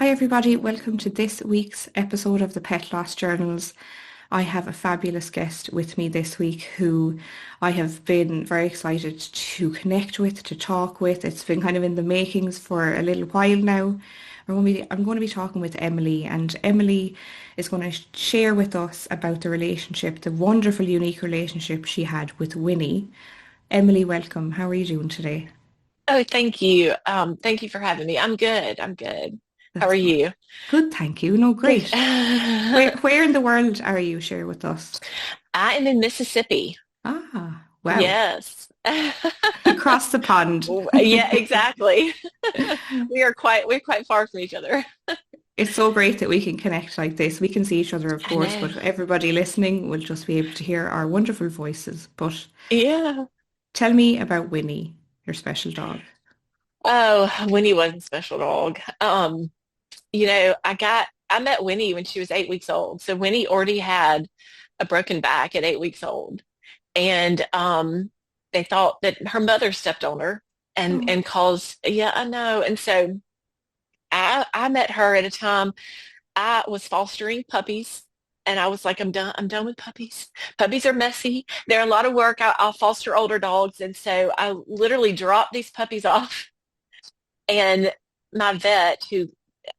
Hi, everybody. Welcome to this week's episode of the Pet Loss Journals. I have a fabulous guest with me this week who I have been very excited to connect with, to talk with. It's been kind of in the makings for a little while now. I'm going to be talking with Emily, and Emily is going to share with us about the relationship, the wonderful, unique relationship she had with Winnie. Emily, welcome. How are you doing today? Oh, thank you. Thank you for having me. I'm good. I'm good. How are That's good. you? Good, thank you. No, Good. great. Where in the world are you? Share with us. I am in Mississippi. Ah, wow. Yes. Across the pond. Yeah, exactly. We're quite far from each other. It's so great that we can connect like this. We can see each other, of I course, know. but everybody listening will just be able to hear our wonderful voices. But Yeah. tell me about Winnie, your special dog. Oh, Winnie was a special dog. I met Winnie when she was 8 weeks old. So Winnie already had a broken back at 8 weeks old. And they thought that her mother stepped on her Oh. and caused, yeah, I know. And so I met her at a time I was fostering puppies. And I was like, I'm done. I'm done with puppies. Puppies are messy. They're a lot of work. I'll foster older dogs. And so I literally dropped these puppies off. And my vet, who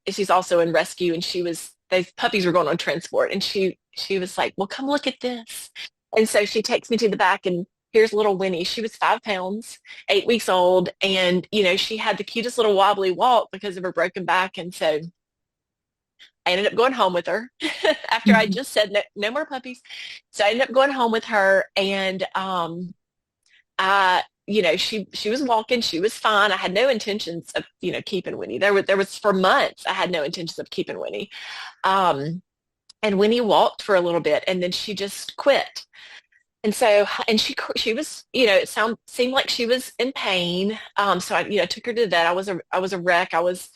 she's also in rescue, and these puppies were going on transport. And she was like, well, come look at this. And so she takes me to the back, and here's little Winnie. She was 5 pounds, 8 weeks old. And, she had the cutest little wobbly walk because of her broken back. And so I ended up going home with her after I Mhm. just said no, no more puppies. So I ended up going home with her, and she was walking, she was fine. I had no intentions of, keeping Winnie. There was for months I had no intentions of keeping Winnie. Um, and Winnie walked for a little bit, and then she just quit. And so, and she was, seemed like she was in pain. So I, took her to the vet. I was a wreck. I was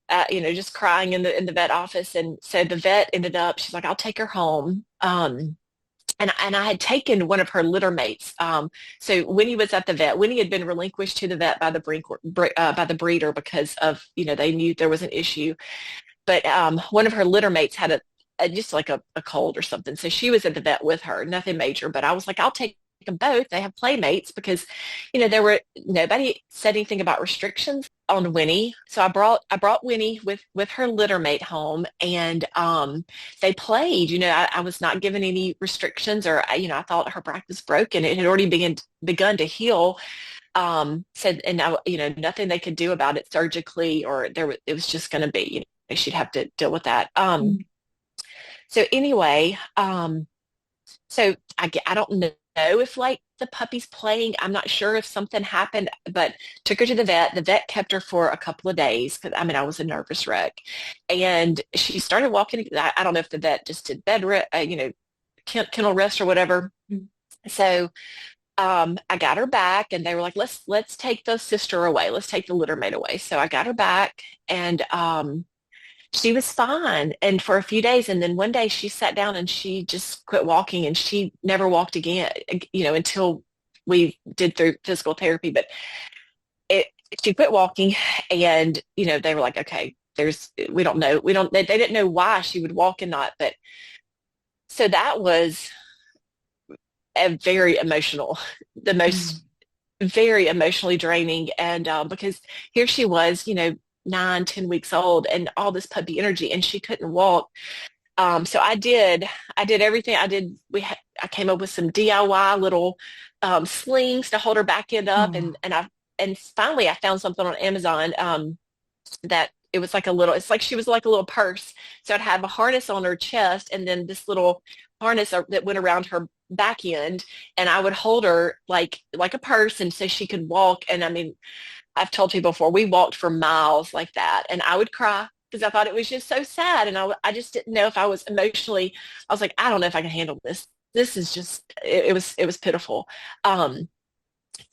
just crying in the vet office. And so the vet ended up, she's like, I'll take her home. And I had taken one of her litter mates. So Winnie was at the vet. Winnie had been relinquished to the vet by the breeder because of, they knew there was an issue. But one of her litter mates had just like a cold or something. So she was at the vet with her, nothing major. But I was like, I'll take them both. They have playmates because, nobody said anything about restrictions on Winnie. So I brought Winnie with her litter mate home, and they played. I was not given any restrictions, or I thought her back was broken. It had already begun to heal. Said, and I, nothing they could do about it surgically, or it was just going to be, she'd have to deal with that. So anyway, I don't know if like the puppy's playing. I'm not sure if something happened, but took her to the vet. The vet kept her for a couple of days because I was a nervous wreck, and she started walking. I don't know if the vet just did kennel rest or whatever. Mhm. So I got her back, and they were like, let's take the sister away. Let's take the litter mate away. So I got her back, and she was fine and for a few days. And then one day she sat down and she just quit walking, and she never walked again, until we did through physical therapy. But it she quit walking, and they were like, okay, we don't know. They didn't know why she would walk and not. But so that was a very emotional, the most Mm. very emotionally draining. And because here she was, 9, 10 weeks old, and all this puppy energy, and she couldn't walk. So I did everything. I came up with some DIY little slings to hold her back end up, Oh. and finally I found something on Amazon that it was like it's like she was like a little purse. So I'd have a harness on her chest, and then this little harness that went around her back end, and I would hold her like a purse, and so she could walk. And I've told people before, we walked for miles like that, and I would cry because I thought it was just so sad. And I just didn't know if I was emotionally, I was like, I don't know if I can handle this. This is just, it was pitiful.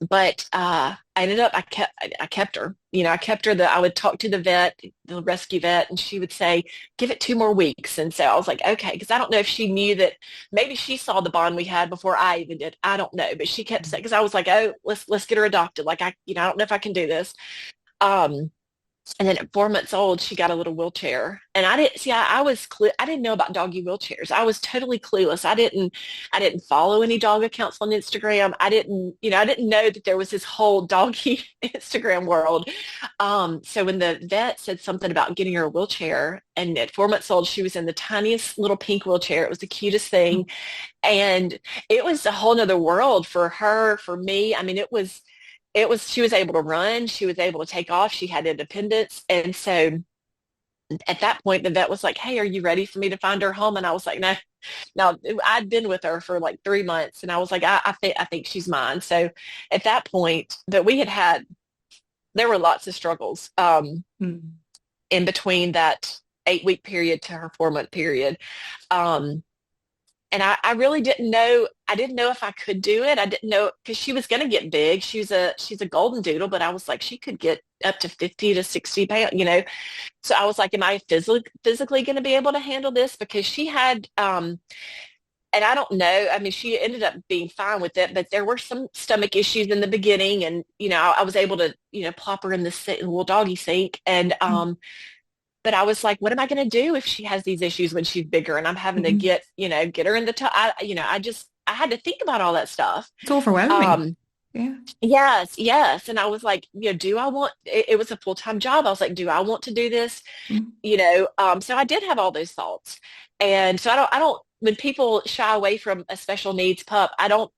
But I ended up, I kept her, I kept her. I would talk to the vet, the rescue vet, and she would say, give it 2 more weeks. And so I was like, okay, because I don't know if she knew that maybe she saw the bond we had before I even did. I don't know, but she kept saying, because I was like, oh, let's get her adopted. Like I don't know if I can do this. Um, And then at 4 months old, she got a little wheelchair. And I didn't see, I didn't know about doggy wheelchairs. I was totally clueless. I didn't follow any dog accounts on Instagram. I didn't know that there was this whole doggy Instagram world. So when the vet said something about getting her a wheelchair, and at 4 months old, she was in the tiniest little pink wheelchair. It was the cutest thing. And it was a whole nother world for her, for me. I mean, she was able to run, she was able to take off, she had independence. And so at that point, the vet was like, "Hey, are you ready for me to find her home?" And I was like, "No, no." I'd been with her for like 3 months, and I was like, I think she's mine." So at that point, that we had, there were lots of struggles Mm. in between that 8 week period to her 4 month period. Um, and I really didn't know. I didn't know if I could do it. I didn't know because she was going to get big. She's a golden doodle, but I was like, she could get up to 50 to 60 pounds, you know. So I was like, am I physically going to be able to handle this? Because she had, and I don't know. I mean, she ended up being fine with it, but there were some stomach issues in the beginning, and I was able to, plop her in the little doggy sink, and Mm. but I was like, what am I going to do if she has these issues when she's bigger and I'm having to Mhm. get her in the tub? I had to think about all that stuff. It's overwhelming. Um, Yeah. yes, yes. And I was like, do I want, it was a full-time job. I was like, do I want to do this? Mm. So I did have all those thoughts. And so I don't, when people shy away from a special needs pup, I don't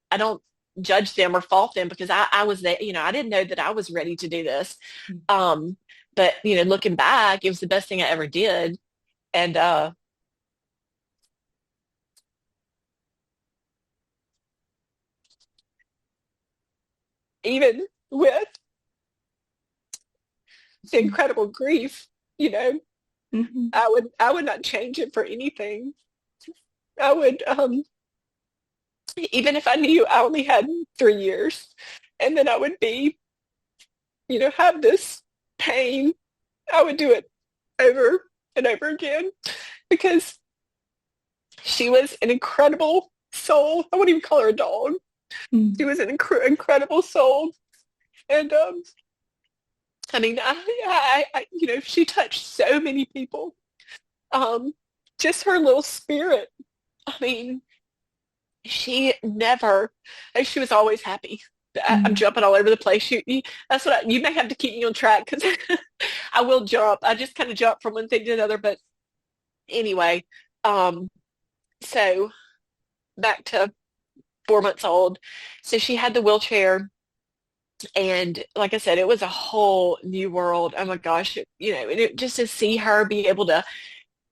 judge them or fault them because I was there, I didn't know that I was ready to do this. Mm. Um, but looking back, it was the best thing I ever did. And even with the incredible grief, you know, Mhm. I would not change it for anything. I would even if I knew I only had 3 years, and then I would be, have this pain, I would do it over and over again because she was an incredible soul. I wouldn't even call her a dog. She Mm. was an incredible soul. And I mean, she touched so many people. Um, just her little spirit. I mean, she never, and she was always happy. I'm Mm. jumping all over the place. That's you may have to keep me on track because I will jump. I just kind of jump from one thing to another. But anyway, um, so back to 4 months old. So she had the wheelchair. And like I said, it was a whole new world. Oh my gosh, just to see her be able to,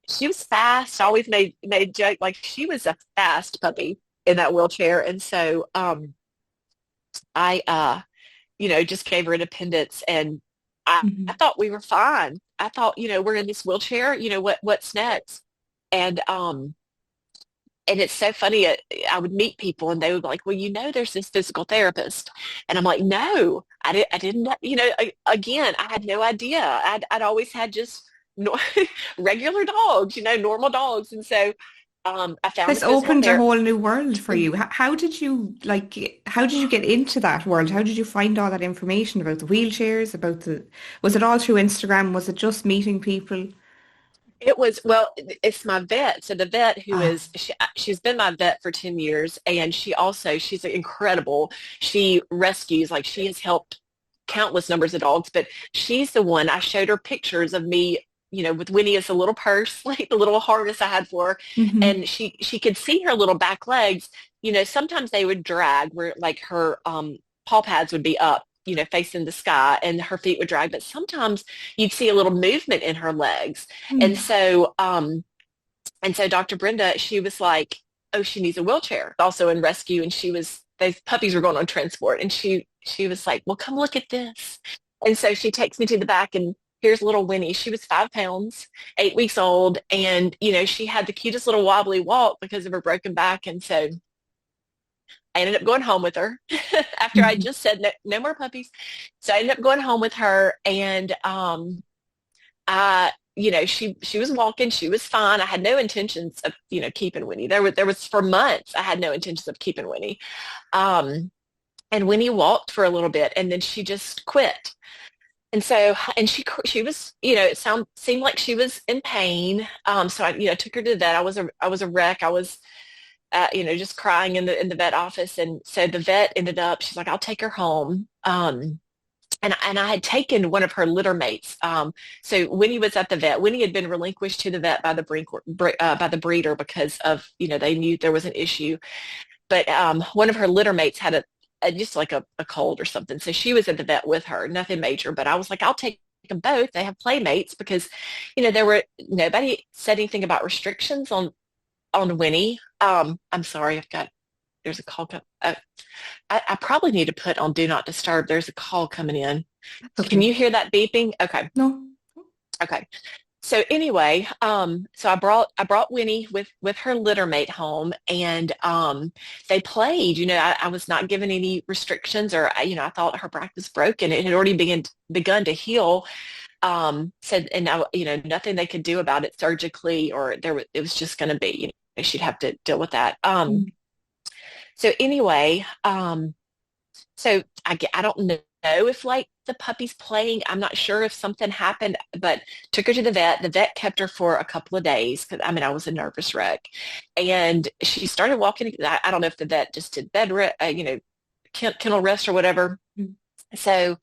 she was fast. I always made joke like she was a fast puppy in that wheelchair. And so I just gave her independence and I Mhm. thought we were fine. I thought, we're in this wheelchair, what's next? And and it's so funny. I would meet people and they would be like, well, there's this physical therapist. And I'm like, no, I didn't, again, I had no idea. I'd always had just no, regular dogs, normal dogs. And so I found a This physical opened a therapist. whole new world for you. How did you how did you get into that world? How did you find all that information about the wheelchairs, was it all through Instagram? Was it just meeting people? It was, well, it's my vet. So the vet Ah. she's been my vet for 10 years and she's incredible. She rescues, like she has helped countless numbers of dogs, but she's the one I showed her pictures of me, with Winnie as a little purse, like the little harness I had for her. Hmm. And she could see her little back legs, sometimes they would drag where like her paw pads would be up, facing the sky and her feet would drag. But sometimes you'd see a little movement in her legs. And Mm. so Dr. Brenda, she was like, oh, she needs a wheelchair. Also in rescue. And those puppies were going on transport. And she was like, well, come look at this. And so she takes me to the back and here's little Winnie. She was 5 pounds, 8 weeks old. And, she had the cutest little wobbly walk because of her broken back. And so I ended up going home with her after I Mhm. just said no, no more puppies. So I ended up going home with her and she was walking, she was fine. I had no intentions of, keeping Winnie. There was for months I had no intentions of keeping Winnie. Um, and Winnie walked for a little bit and then she just quit. And so, and she was, it seemed like she was in pain. So I took her to the vet. I was a wreck. I was, just crying in the vet office. And so the vet ended up, she's like, I'll take her home. And I had taken one of her litter mates. So Winnie was at the vet. Winnie had been relinquished to the vet by by the breeder because of, they knew there was an issue. But one of her litter mates had just like a cold or something. So she was at the vet with her, nothing major. But I was like, I'll take them both. They have playmates because, there were nobody said anything about restrictions on Winnie. I'm sorry, there's a call. I probably need to put on Do Not Disturb. There's a call coming in. That's Can okay. you hear that beeping? Okay. No. Okay. So anyway, so I brought Winnie with her litter mate home, and they played. I was not given any restrictions, or I thought her back was broken. It had already begun to heal. Said, and now nothing they could do about it surgically, or it was just going to be she'd have to deal with that. Mm. So anyway, so I don't know if like the puppy's playing. I'm not sure if something happened, but took her to the vet. The vet kept her for a couple of days because I was a nervous wreck, and she started walking. I don't know if the vet just did kennel rest or whatever. Mm. So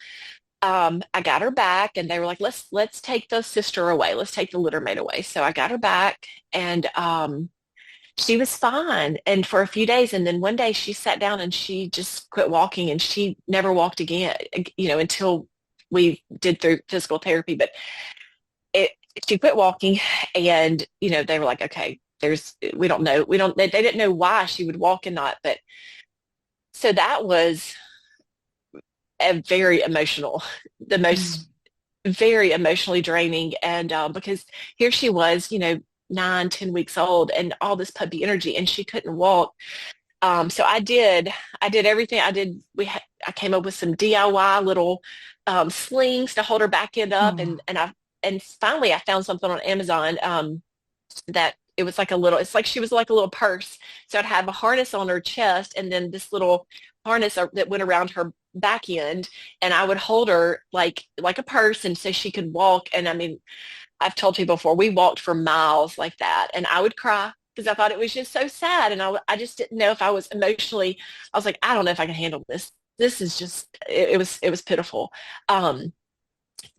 I got her back, and they were like, let's take the sister away. Let's take the litter mate away. So I got her back, and she was fine and for a few days, and then one day she sat down and she just quit walking, and she never walked again, until we did through physical therapy. But it she quit walking, and they were like, okay, we don't know, they didn't know why she would walk and not. But so that was a very emotional, the most Mm. very emotionally draining. And because here she was, 9, 10 weeks old, and all this puppy energy, and she couldn't walk. So I did everything. I came up with some DIY little slings to hold her back end up, Oh. and finally I found something on Amazon that it was like it's like she was like a little purse. So I'd have a harness on her chest, and then this little harness that went around her back end, and I would hold her like a purse, and so she could walk. And I mean, I've told people before, we walked for miles like that, and I would cry because I thought it was just so sad, and I just didn't know if I was emotionally. I was like, I don't know if I can handle this. This is just it was pitiful.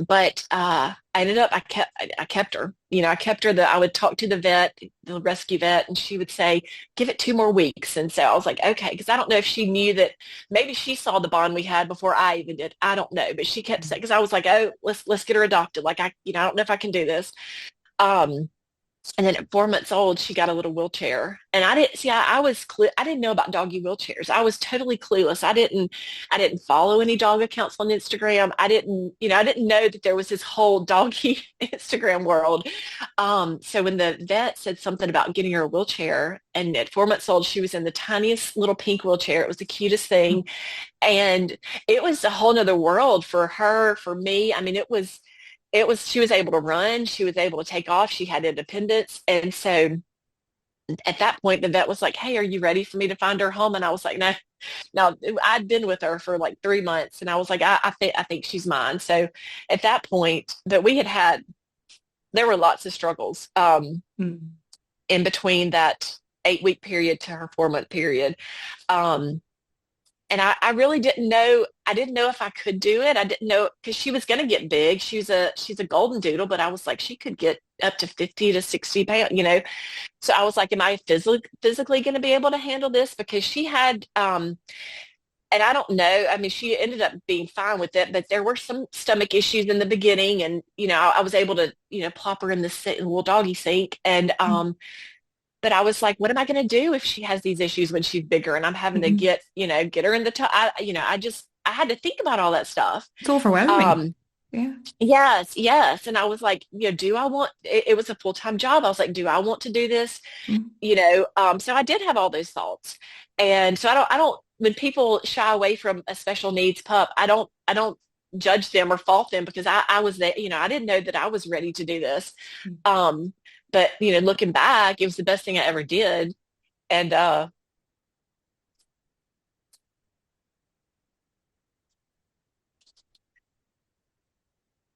But I ended up I kept her. I kept her. I would talk to the vet, the rescue vet, and she would say, "Give it 2 more weeks." And so I was like, "Okay," because I don't know if she knew that maybe she saw the bond we had before I even did. I don't know, but she kept saying, because I was like, "Oh, let's get her adopted." Like I don't know if I can do this. Um, and then at 4 months old, she got a little wheelchair, and I didn't see. I didn't know about doggy wheelchairs. I was totally clueless. I didn't follow any dog accounts on Instagram. I didn't know that there was this whole doggy Instagram world. So when the vet said something about getting her a wheelchair, and at 4 months old, she was in the tiniest little pink wheelchair. It was the cutest thing, and it was a whole nother world for her, for me. I mean, she was able to run, she was able to take off, she had independence. And so at that point the vet was like, hey, are you ready for me to find her home? And I was like, no. Now I'd been with her for like 3 months, and I was like, I think she's mine. So at that point, that we had there were lots of struggles Mm. in between that 8 week period to her 4 month period. um, and I really didn't know. I didn't know if I could do it. I didn't know because she was going to get big. She's a golden doodle, but I was like, she could get up to 50 to 60 pounds. So I was like, am I physically going to be able to handle this? Because she had, and I don't know. I mean, she ended up being fine with it, but there were some stomach issues in the beginning, and I was able to, plop her in the little doggy sink, and Mm. but I was like, what am I going to do if she has these issues when she's bigger, and I'm having to Mhm. get her in the tub? I had to think about all that stuff. It's overwhelming. Um, Yeah. yes, yes. And I was like, do I want, it was a full-time job. I was like, do I want to do this? Mm. So I did have all those thoughts. And so when people shy away from a special needs pup, I don't judge them or fault them, because I was there, I didn't know that I was ready to do this. Mm. Um, but looking back, it was the best thing I ever did. And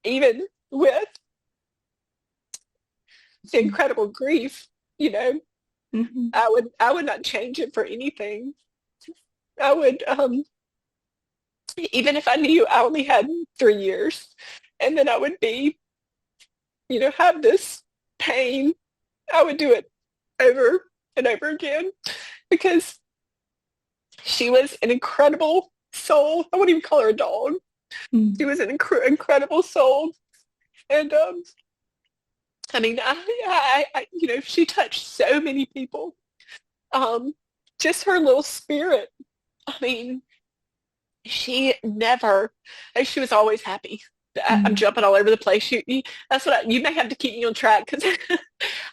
even with the incredible grief, you know, Mhm. I would not change it for anything. I would, even if I knew I only had 3 years, and then I would be, have this pain, I would do it over and over again because she was an incredible soul. I wouldn't even call her a dog. She Mm. was an incredible soul. And I mean, she touched so many people. Um, just her little spirit. I mean, she never, and she was always happy. I'm Mm. jumping all over the place. That's you may have to keep me on track because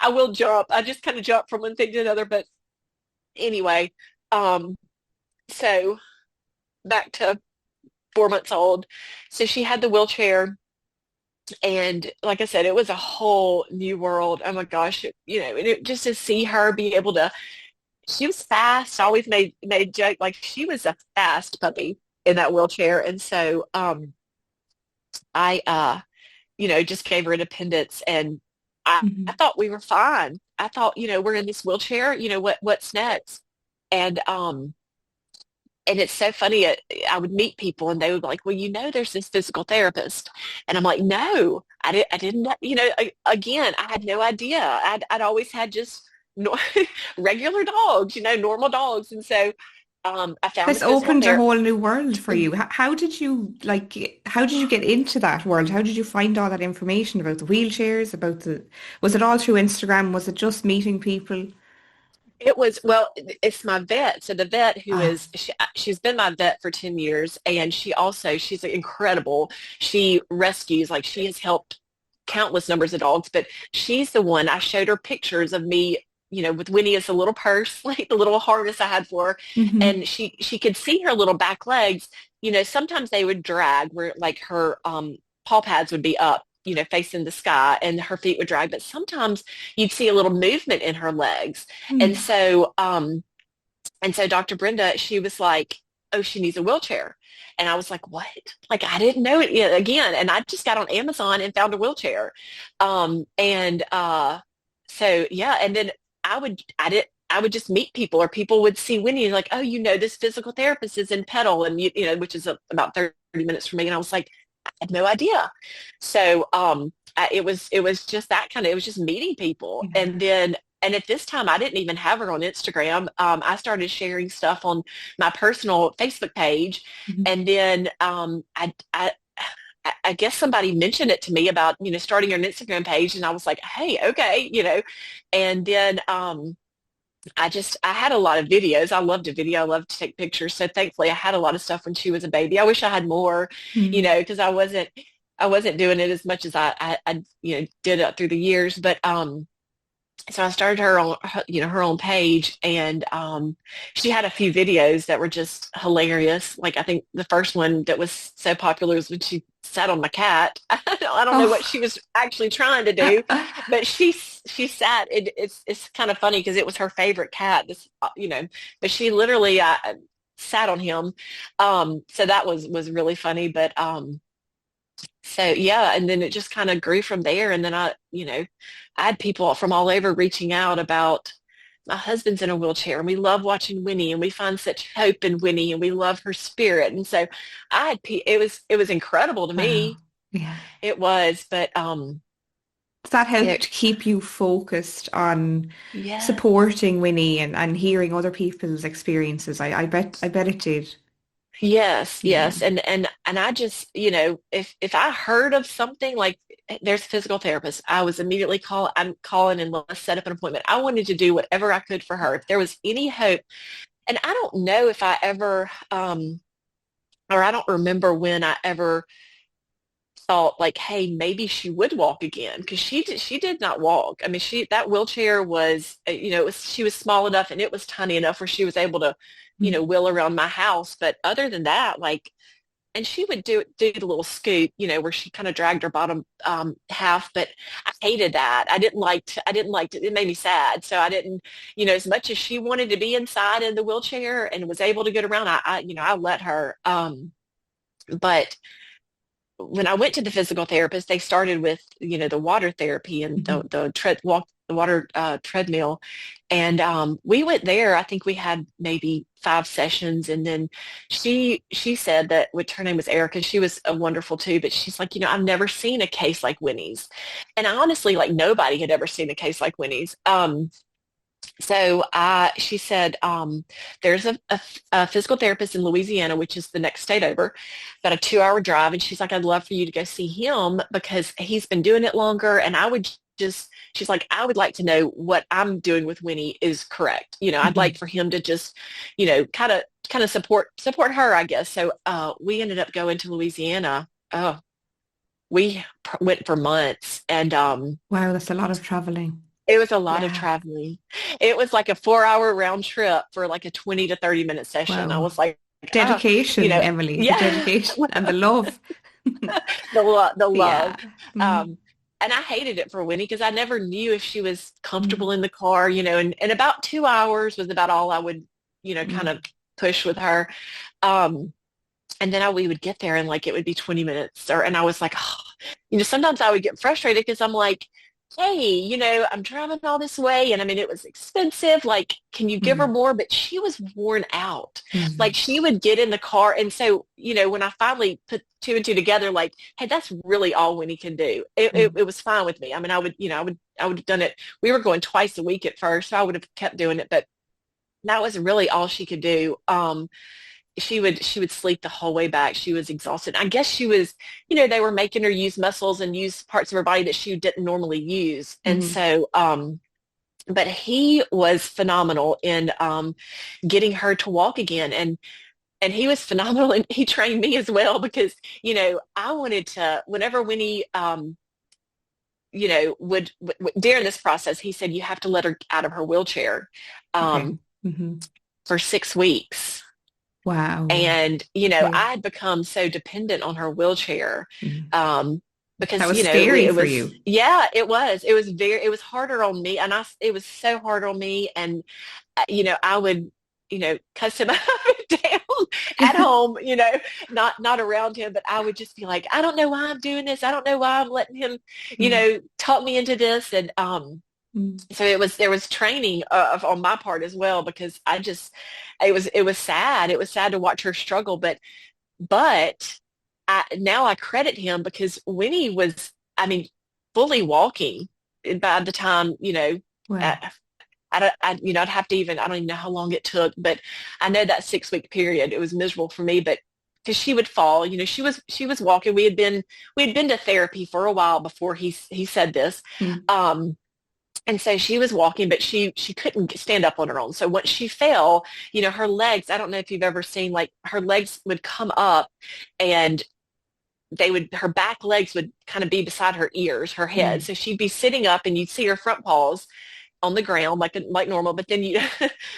I will jump. I just kind of jump from one thing to another. But anyway, um, so back to 4 months old. So she had the wheelchair. And like I said, it was a whole new world. Oh my gosh, and just to see her be able to, she was fast. I always made joke like she was a fast puppy in that wheelchair. And so I just gave her independence and I Mhm. thought we were fine. I thought, we're in this wheelchair, what's next? And and it's so funny. I would meet people and they would be like, well, there's this physical therapist. And I'm like, no, I didn't know, again, I had no idea. I'd always had just no, regular dogs, normal dogs. And so I found a This physical opened a therapist. whole new world for you. How did you how did you get into that world? How did you find all that information about the wheelchairs, was it all through Instagram? Was it just meeting people? It was, well, it's my vet. So the vet who Ah. is, she's been my vet for 10 years and she's incredible. She rescues, like she has helped countless numbers of dogs, but she's the one I showed her pictures of me, with Winnie as a little purse, like the little harness I had for her. Hmm. And she could see her little back legs, sometimes they would drag where like her paw pads would be up, facing the sky and her feet would drag. But sometimes you'd see a little movement in her legs. And Mm. so Dr. Brenda, she was like, oh, she needs a wheelchair. And I was like, what? Like, I didn't know it yet again. And I just got on Amazon and found a wheelchair. And so, yeah. And then I would just meet people or people would see Winnie like, oh, this physical therapist is in Petal and, which is about 30 minutes from me. And I was like, I had no idea. So, it was just that kind of, it was just meeting people. Yeah. And at this time, I didn't even have her on Instagram. I started sharing stuff on my personal Facebook page. Mhm. And then I guess somebody mentioned it to me about, starting an Instagram page. And I was like, hey, okay, And then I had a lot of videos. I loved to video. I loved to take pictures. So thankfully I had a lot of stuff when she was a baby. I wish I had more, Mm. because I wasn't doing it as much as I did it through the years. But so I started her on her own page and she had a few videos that were just hilarious. Like I think the first one that was so popular was when she sat on my cat. I don't know what she Oh. was actually trying to do, but she sat. It's kind of funny because it was her favorite cat. But she literally sat on him. So that was really funny. But so yeah, and then it just kind of grew from there. And then I had people from all over reaching out about my husband's in a wheelchair and we love watching Winnie and we find such hope in Winnie and we love her spirit. And so it was incredible to Wow. me. Yeah. It was, but That it, helped keep you focused on yeah. supporting Winnie and hearing other people's experiences. I bet it did. Yes, Yeah. yes. And I just, if I heard of something like there's a physical therapist, I was immediately I'm calling and let's set up an appointment. I wanted to do whatever I could for her. If there was any hope. And I don't know if I ever or I don't remember when I ever thought like, hey, maybe she would walk again because she did not walk. I mean, that wheelchair was, she was small enough and it was tiny enough where she was able to, Mm. wheel around my house. But other than that, like, and she would do the little scoot, where she kind of dragged her bottom half. But I hated that. I didn't like to, it made me sad. So I didn't, as much as she wanted to be inside in the wheelchair and was able to get around, I let her. But when I went to the physical therapist, they started with, the water therapy and Hmm. the water treadmill. And we went there. I think we had maybe 5 sessions. And then she said that, which her name was Erica, she was wonderful too, but she's like, I've never seen a case like Winnie's. And honestly, like nobody had ever seen a case like Winnie's. So she said, there's a physical therapist in Louisiana, which is the next state over, about a 2 hour drive. And she's like, I'd love for you to go see him because he's been doing it longer. And she's like, I would like to know what I'm doing with Winnie is correct. I'd Hmm. like for him to just, kind of support her, I guess. So we ended up going to Louisiana. Oh, we went for months and Wow, that's a lot of traveling. it was a lot of Yeah. traveling. It was like a 4 hour round trip for like a 20 to 30-minute session. I Wow. was like, Dedication, Emily, the yeah, dedication and the love. the love. Yeah. Mm, Um, and I hated it for Winnie because I never knew if she was mm, comfortable in the car, and about 2 hours was about all I would, kind mm, of push with her. Um, and then we would get there and like it would be 20 minutes and I was like, oh, sometimes I would get frustrated because I'm like, hey, I'm driving all this way and I mean, it was expensive. Like, can you give her mm, more? But she was worn out. Like mm, she would get in the car. And so, when I finally put two and two together, like, hey, that's really all Winnie can do. It, it, mm, it was fine with me. I mean, I would have done it. We were going twice a week at first, so I would have kept doing it, but that was really all she could do. She would sleep the whole way back. She was exhausted. I guess she was, they were making her use muscles and use parts of her body that she didn't normally use. And mm. so, but he was phenomenal in getting her to walk again. And he was phenomenal and he trained me as well because, I wanted to, whenever Winnie, during this process, he said, you have to let her out of her wheelchair Okay. um, Hmm. for 6 weeks. Wow. And, Okay. I had become so dependent on her wheelchair Mm. That because, was scary it for was, you. yeah, it was harder on me. And it was so hard on me. And, I would, cuss him up and down at home, not around him, but I would just be like, I don't know why I'm doing this. I don't know why I'm letting him, Mm, talk me into this. And, mm, so there was training on my part as well because it was sad. It was sad to watch her struggle, but now I credit him because Winnie was, I mean, fully walking by the time, uh, wow. I'd have to I don't even know how long it took, but I know that 6 week period, it was miserable for me, but because she would fall, she was walking. We had been to therapy for a while before he said this. Mm, Um, and so she was walking, but she couldn't stand up on her own. So once she fell, her legs, I don't know if you've ever seen, like her legs would come up and her back legs would kind of be beside her ears, her head. mm. So she'd be sitting up and you'd see her front paws on the ground like normal, but then you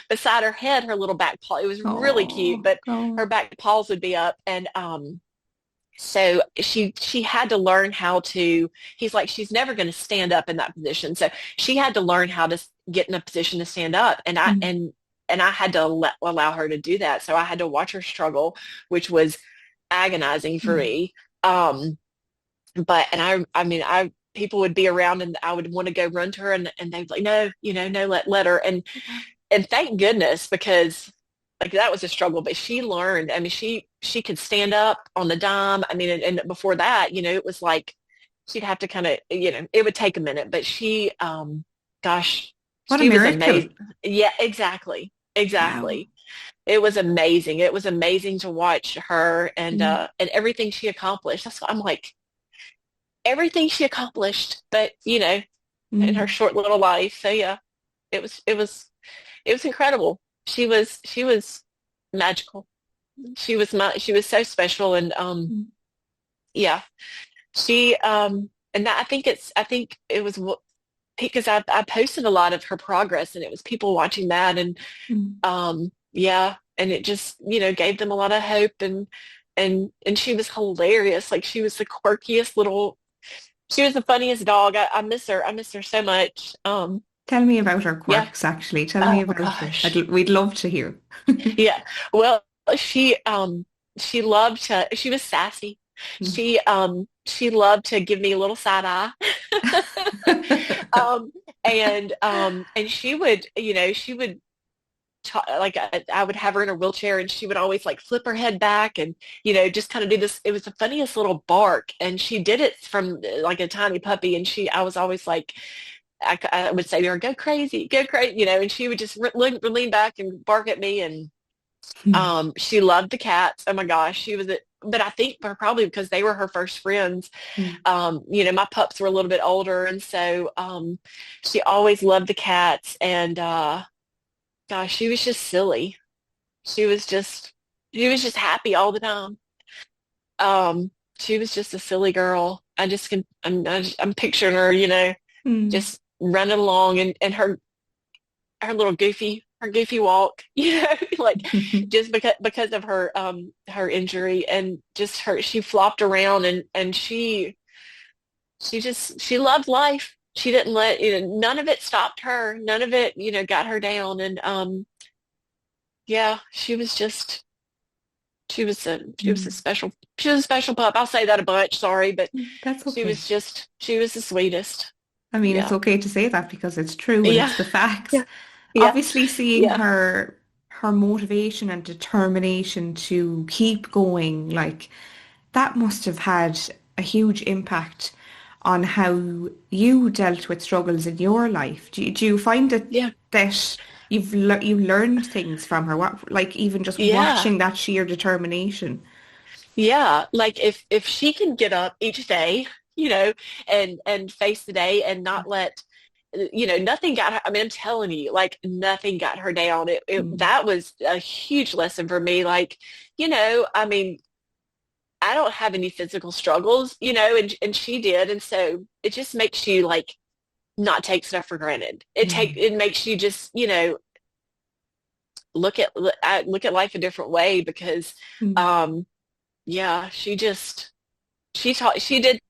beside her head, her little back paw, it was really cute, Oh, but oh. her back paws would be up and so she had to learn how to, he's like, she's never going to stand up in that position. So she had to learn how to get in a position to stand up. And I, Mm, and I had to allow her to do that. So I had to watch her struggle, which was agonizing for mm, me. And I mean, people would be around and I would want to go run to her and they'd be like, no, no, let her. And thank goodness because like that was a struggle, but she learned. I mean, she could stand up on the dime. I mean, and before that, it was like she'd have to kind of, it would take a minute, but gosh, what a she was miracle. amazing. Yeah, exactly. Wow. Exactly. It was amazing. It was amazing to watch her Mm, and everything she accomplished. That's what I'm like, everything she accomplished, but in her mm, short little life. So yeah, it was it was it was incredible. She was magical. She was so special and mm, yeah, she and that I think it was because I posted a lot of her progress and it was people watching that and mm, yeah, and it just, gave them a lot of hope and she was hilarious. Like she was the quirkiest little she was the funniest dog. I miss her. I miss her so much. Tell me about her Yeah. quirks, actually. Tell me Oh about her. gosh. We'd love to hear. Yeah. Well, she loved to, she was sassy. She loved to give me a little side eye. Um, and she would, she would like I would have her in a wheelchair and she would always like flip her head back and just kind of do this. It was the funniest little bark, and she did it from like a tiny puppy, and I was always like, I would say to her, go crazy, and she would just lean back and bark at me. And she loved the cats. Oh my gosh, but I think probably because they were her first friends. My pups were a little bit older, and so she always loved the cats. And gosh, she was just silly. She was just she was just happy all the time. She was just a silly girl. I just can I'm picturing her, Mm. just running along, and her goofy walk, like just because of her injury, and just she flopped around, and she loved life. She didn't let, none of it stopped her. None of it, got her down. And yeah, she was a Mm. special pup. I'll say that a bunch, sorry, but That's okay. she was the sweetest. I mean, it's Yeah. okay to say that because it's true and Yeah. it's the facts. Yeah. Yeah. Obviously, seeing Yeah. her motivation and determination to keep going, like that must have had a huge impact on how you dealt with struggles in your life. Do you find it Yeah. that you learned things from her? What, like even just Yeah. watching that sheer determination? Yeah, like if she can get up each day, and face the day and not let, nothing got her. I mean, I'm telling you, like nothing got her down. Mm, That was a huge lesson for me. Like, I mean, I don't have any physical struggles, and she did, and so it just makes you like not take stuff for granted. mm, It makes you just, look at life a different way because, mm, um, yeah, she did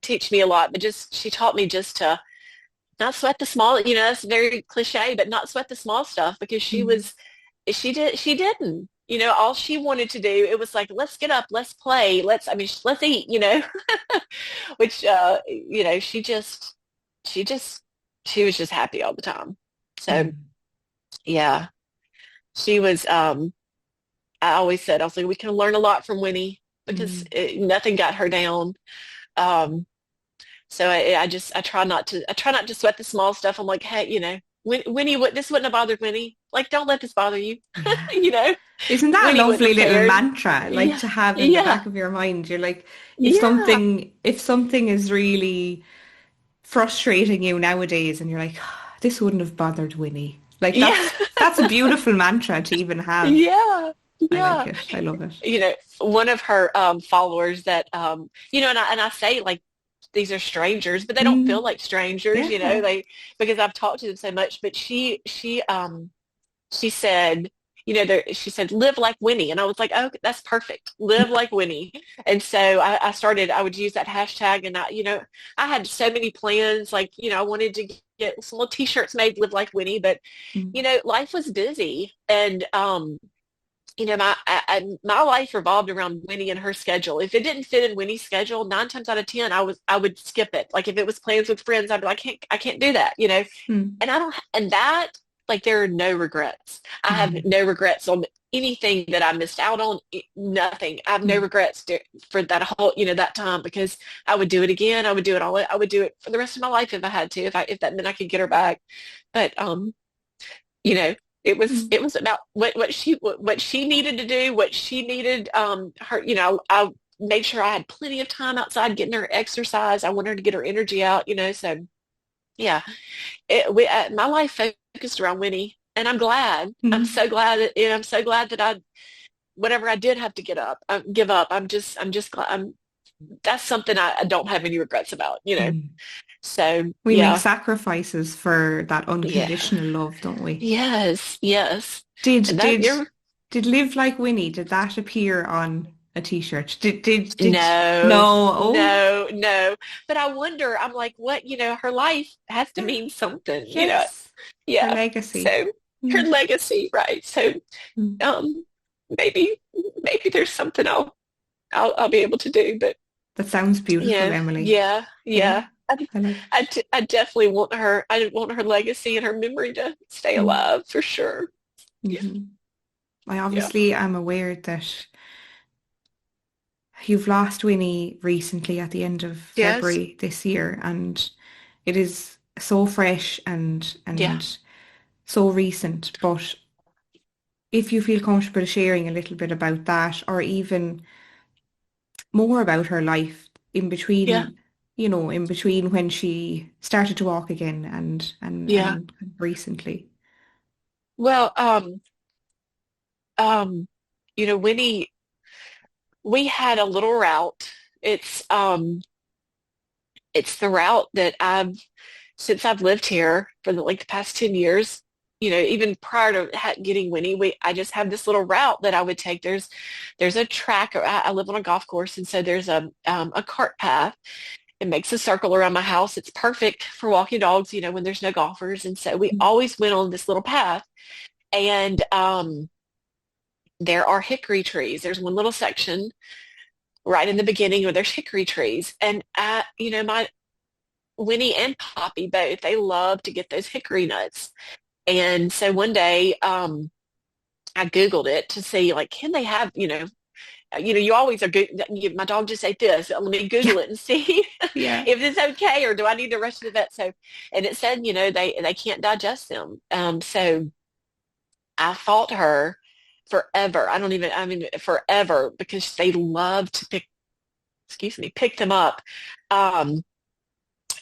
teach me a lot, but just she taught me just to not sweat the small, that's very cliche, but not sweat the small stuff because mm, she didn't. All she wanted to do, it was like, let's get up, let's play, let's eat, which she just she was just happy all the time. So mm, yeah, she was I was like, we can learn a lot from Winnie because mm. nothing got her down. Um, So I try not to sweat the small stuff. I'm like, hey, Winnie, this wouldn't have bothered Winnie. Like, don't let this bother you. Yeah. You know, Isn't that a Winnie wouldn't lovely have little cared. mantra, like Yeah, to have in the yeah, back of your mind? You're like, yeah, if something is really frustrating you nowadays, and you're like, "Ah, this wouldn't have bothered Winnie." Like yeah, that's a beautiful mantra to even have. yeah, I like yeah. it. I love it. One of her followers that and I say like these are strangers, but they don't feel Mm, like strangers, yeah. because I've talked to them so much. But she said, she said, live like Winnie. And I was like, oh, that's perfect. Live like Winnie. And so I would use that hashtag, and I had so many plans. Like, I wanted to get some little t-shirts made, live like Winnie, but, Mm, life was busy. And, my life revolved around Winnie and her schedule. If it didn't fit in Winnie's schedule, 9 times out of 10, I would skip it. Like if it was plans with friends, I'd be like, I can't do that. mm, And I don't, and that, like, there are no regrets. I have mm, no regrets on anything that I missed out on. Nothing. I have no mm, regrets for that whole, that time, because I would do it again. I would do it all. I would do it for the rest of my life if I had to, if that meant I could get her back. But, you know, mm, it was about what she needed to do, what she needed, her, I made sure I had plenty of time outside getting her exercise. I wanted her to get her energy out, so yeah, my life focused around Winnie, and I'm glad. I'm mm, so glad that, I'm so glad that whatever I did have to give up. I'm just glad. That's something I don't have any regrets about. mm. So We make yeah, sacrifices for that yeah, unconditional love, don't we? yes, yes. Did And that did you're did Live Like Winnie, did that appear on a t-shirt? Did No, no, oh no, no. But I wonder, I'm like, what, her life has to yeah, mean something. yes. Her Yeah. legacy. So her Mm, legacy, right? So mm, um maybe there's something I'll be able to do, but That sounds beautiful, Emily. Yeah, Yeah, yeah. I like it. I definitely want her. I want her legacy and her memory to stay Mm. alive for sure. Yeah, Hmm. I yeah. obviously am aware that you've lost Winnie recently at the end of Yes, February this year, and it is so fresh yeah, and so recent. But if you feel comfortable sharing a little bit about that, or even more about her life in yeah, between, in between when she started to walk again yeah. and recently. Well, um, Winnie, we had a little route. It's it's the route that since I've lived here for the past 10 years, even prior to getting Winnie, I just have this little route that I would take. There's a track. I live on a golf course, and so there's a cart path. It makes a circle around my house. It's perfect for walking dogs, when there's no golfers. And so we always went on this little path. And there are hickory trees. There's one little section right in the beginning where there's hickory trees. And my Winnie and Poppy both, they love to get those hickory nuts. And so one day, I Googled it to see like, can they have, you always are good. My dog just ate this. Let me Yeah, Google it and see yeah. if it's okay, or do I need to rush to the vet? So, and it said, they can't digest them. So I fought her forever. I mean, forever, because they love to pick them up. Um,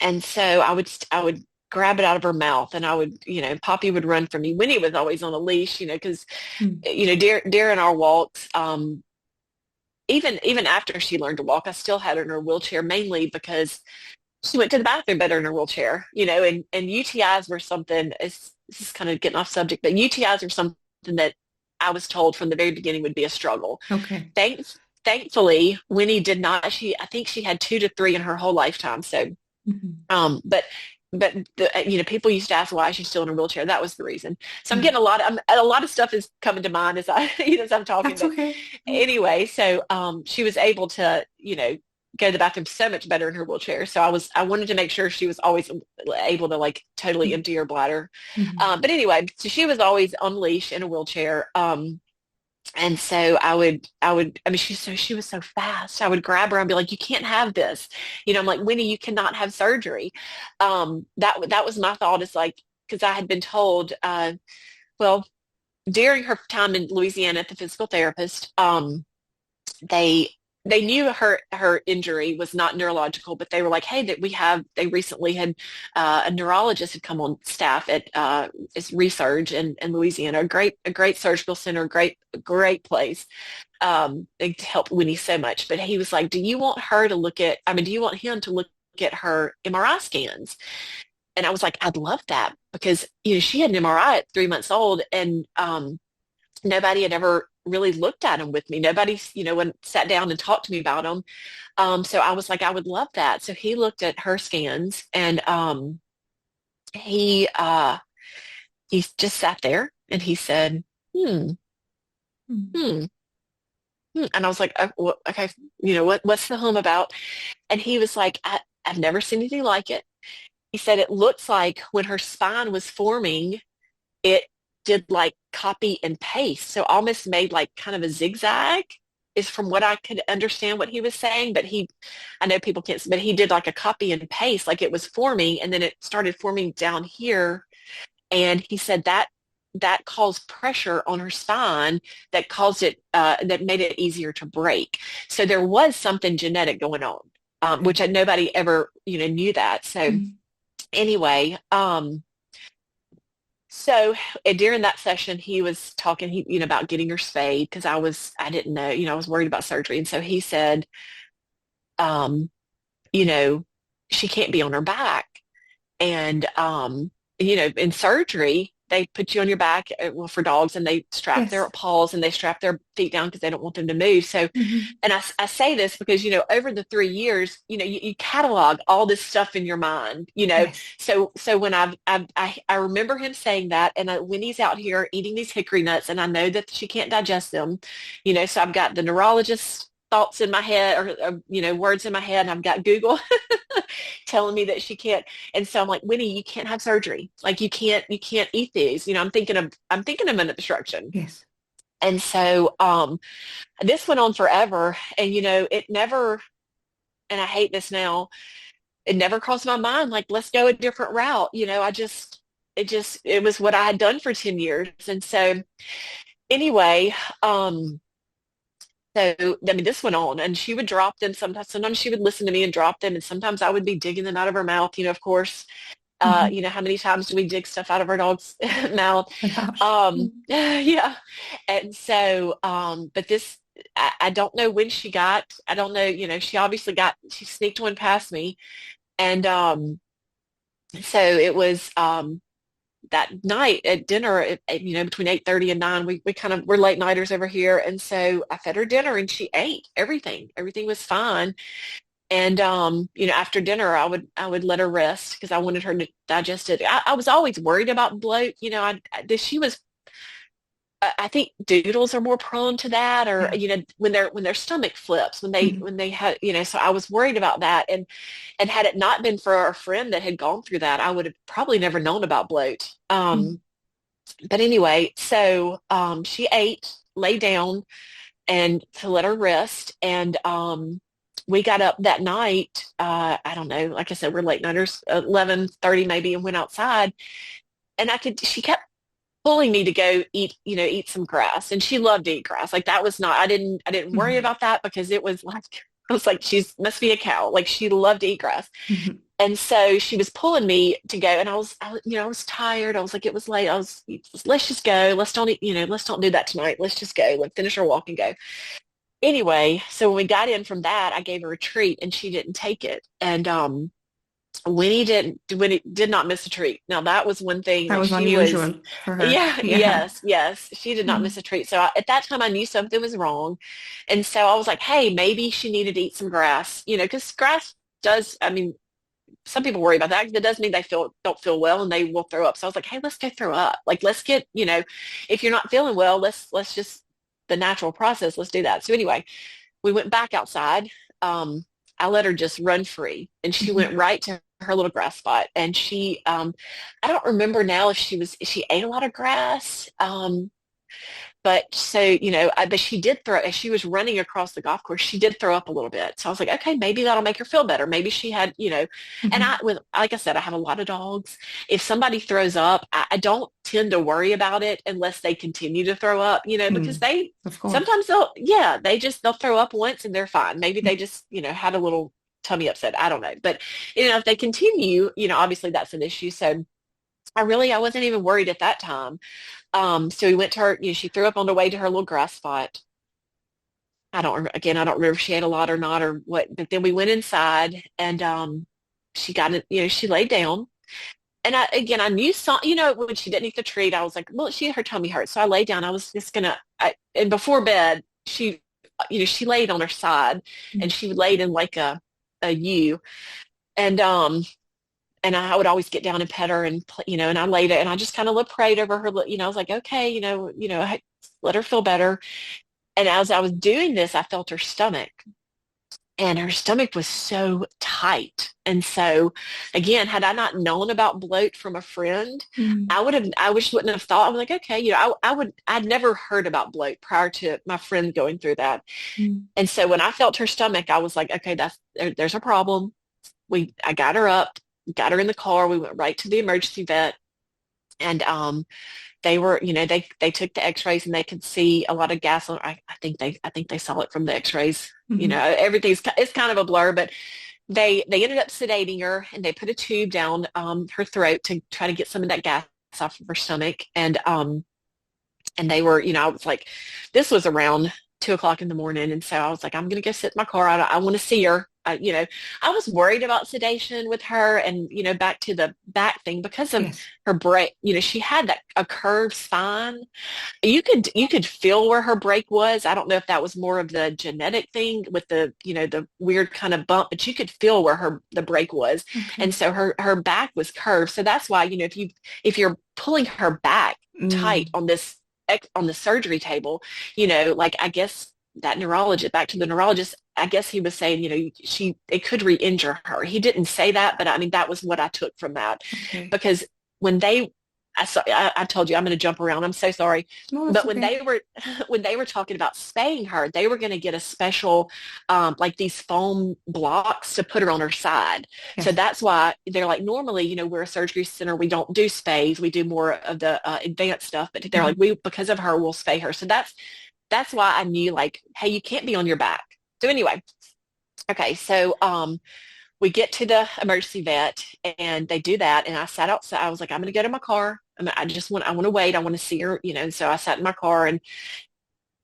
and so I would grab it out of her mouth, and Poppy would run from me. Winnie was always on a leash, because, Mm. during our walks, even after she learned to walk, I still had her in her wheelchair, mainly because she went to the bathroom better in her wheelchair, and UTIs were something, this is kind of getting off subject, but UTIs are something that I was told from the very beginning would be a struggle. Okay. Thanks, Thankfully, Winnie did not. I think she had two to three in her whole lifetime. So, Hmm. but people used to ask why she's still in a wheelchair. That was the reason. So I'm Mm. getting a lot of stuff is coming to mind as I, as I'm talking. That's But okay. Mm. anyway, so she was able to, go to the bathroom so much better in her wheelchair. So I wanted to make sure she was always able to like totally empty her bladder. Mm. But anyway, so she was always on leash in a wheelchair. And so I mean, she was so fast. I would grab her and be like, you can't have this. I'm like, Winnie, you cannot have surgery. That was my thought, is like, because I had been told, well, during her time in Louisiana at the physical therapist, they they knew her injury was not neurological, but they were like, hey, they recently had a neurologist had come on staff at is research in Louisiana, a great surgical center, great place. It helped Winnie so much. But he was like, do you want her to look at, I mean, do you want him to look at her MRI scans? And I was like, I'd love that, because she had an MRI at 3 months old, and nobody had ever really looked at them with me. Nobody, when sat down and talked to me about them. So I was like, I would love that. So he looked at her scans, and he he just sat there and he said, hmm, Mm. hmm, hmm. And I was like, okay, what's the hum about? And he was like, I've never seen anything like it. He said it looks like when her spine was forming, it did like copy and paste. So almost made like kind of a zigzag, is from what I could understand what he was saying. But I know people can't, but he did like a copy and paste, like it was forming and then it started forming down here. And he said that caused pressure on her spine, that caused it, that made it easier to break. So there was something genetic going on, Okay. which nobody ever, knew that. So Mm. anyway, so during that session, he was talking, about getting her spayed, because I didn't know, I was worried about surgery. And so he said, um, you know, she can't be on her back. And, in surgery, they put you on your back, well, for dogs, and they strap their Yes. paws and they strap their feet down because they don't want them to move. So, Hmm. and I say this because, over the 3 years, you catalog all this stuff in your mind, Yes. so when I remember him saying that, and when he's out here eating these hickory nuts, and I know that she can't digest them, so I've got the neurologist thoughts in my head or words in my head, and I've got Google telling me that she can't. And so I'm like, Winnie, you can't have surgery. Like you can't eat these. I'm thinking of an obstruction. Yes. And so this went on forever. And it never, and I hate this now, it never crossed my mind, like, let's go a different route. It was what I had done for 10 years. And so anyway, so, I mean, this went on, and she would drop them sometimes. Sometimes she would listen to me and drop them, and sometimes I would be digging them out of her mouth. Of course, Hmm. how many times do we dig stuff out of our dog's mouth? A lot. Yeah. And so, but I don't know when she got, I don't know, she sneaked one past me. And so it was, that night at dinner, between 8:30 and 9, we kind of, we're late nighters over here. And so I fed her dinner and she ate everything. Everything was fine. And after dinner, I would let her rest because I wanted her to digest it. I was always worried about bloat. She was. I think doodles are more prone to that, or Yeah. when their stomach flips, when they Hmm. when they had. So I was worried about that, and had it not been for our friend that had gone through that, I would have probably never known about bloat. But anyway, so she ate, lay down, and to let her rest. And we got up that night. I don't know. Like I said, we're late nighters, 11:30 maybe, and went outside. And she kept pulling me to go eat some grass. And she loved to eat grass. Like that was not, I didn't worry Hmm. about that because it was like, I was like, she's must be a cow. Like she loved to eat grass. Hmm. And so she was pulling me to go, and I was tired. I was like, it was late. Let's just go. Let's don't eat, let's don't do that tonight. Let's just go. Let's finish our walk and go. Anyway, so when we got in from that, I gave her a treat, and she didn't take it. And Winnie did not miss a treat. Now that was one thing. That Like was she was, unusual for her. yeah, Yeah. yes, yes, she did not Mm. miss a treat. So at that time, I knew something was wrong, and so I was like, hey, maybe she needed to eat some grass. Because grass does. I mean, some people worry about that because it does mean they don't feel well and they will throw up. So I was like, hey, let's go throw up. Like let's get, if you're not feeling well, let's just the natural process. Let's do that. So anyway, we went back outside. I let her just run free, and she Mhm. went right to her little grass spot. And I don't remember now if if she ate a lot of grass. But so, but she did throw, as she was running across the golf course, she did throw up a little bit. So I was like, okay, maybe that'll make her feel better. Maybe she had, and Mhm. like I said, I have a lot of dogs. If somebody throws up, I don't tend to worry about it unless they continue to throw up, because Mm. Of course. sometimes they'll throw up once and they're fine. Maybe they just, had a little tummy upset. I don't know. But, if they continue, obviously that's an issue. So I wasn't even worried at that time. So we went to her, she threw up on the way to her little grass spot. I don't remember if she ate a lot or not or what, but then we went inside and she got it, she laid down. And I knew when she didn't eat the treat, I was like, well, her tummy hurt. So I laid down. I was just and before bed, she laid on her side and Mm. she laid in like a U. And I would always get down and pet her and and I laid it and I just kind of prayed over her. I was like, okay, let her feel better. And as I was doing this, I felt her stomach, and her stomach was so tight. And so, again, had I not known about bloat from a friend, Mm. I just wouldn't have thought. I was like, okay, I'd never heard about bloat prior to my friend going through that. Mm. And so when I felt her stomach, I was like, okay, there's a problem. I got her up, got her in the car. We went right to the emergency vet, and they were, they took the X-rays and they could see a lot of gas on. I think they saw it from the X-rays. Mhm. It's kind of a blur, but they ended up sedating her and they put a tube down her throat to try to get some of that gas off of her stomach. And they were, I was like, this was around 2 o'clock in the morning. And so I was like, I'm going to go sit in my car. I want to see her. I was worried about sedation with her and, back to the back thing because of Yes. her break. She had a curved spine. You could feel where her break was. I don't know if that was more of the genetic thing with the weird kind of bump, but you could feel where the break was. And Okay. so her back was curved. So that's why, if you're pulling her back tight Mm. on the surgery table, like I guess that neurologist, back to the neurologist, I guess he was saying, it could re-injure her. He didn't say that, but I mean, that was what I took from that. Okay. Because when I told you I'm going to jump around. I'm so sorry. No, that's But when okay. they were when they were talking about spaying her, they were going to get a special like these foam blocks to put her on her side. So Yes. that's why they're like, normally, we're a surgery center. We don't do spays. We do more of the advanced stuff. But they're like, Hmm. we because of her, we'll spay her. So that's why I knew like, hey, you can't be on your back. So anyway, okay, so we get to the emergency vet and they do that. And I sat outside. I was like, I'm going to go to my car. I want to wait. I want to see her, And so I sat in my car and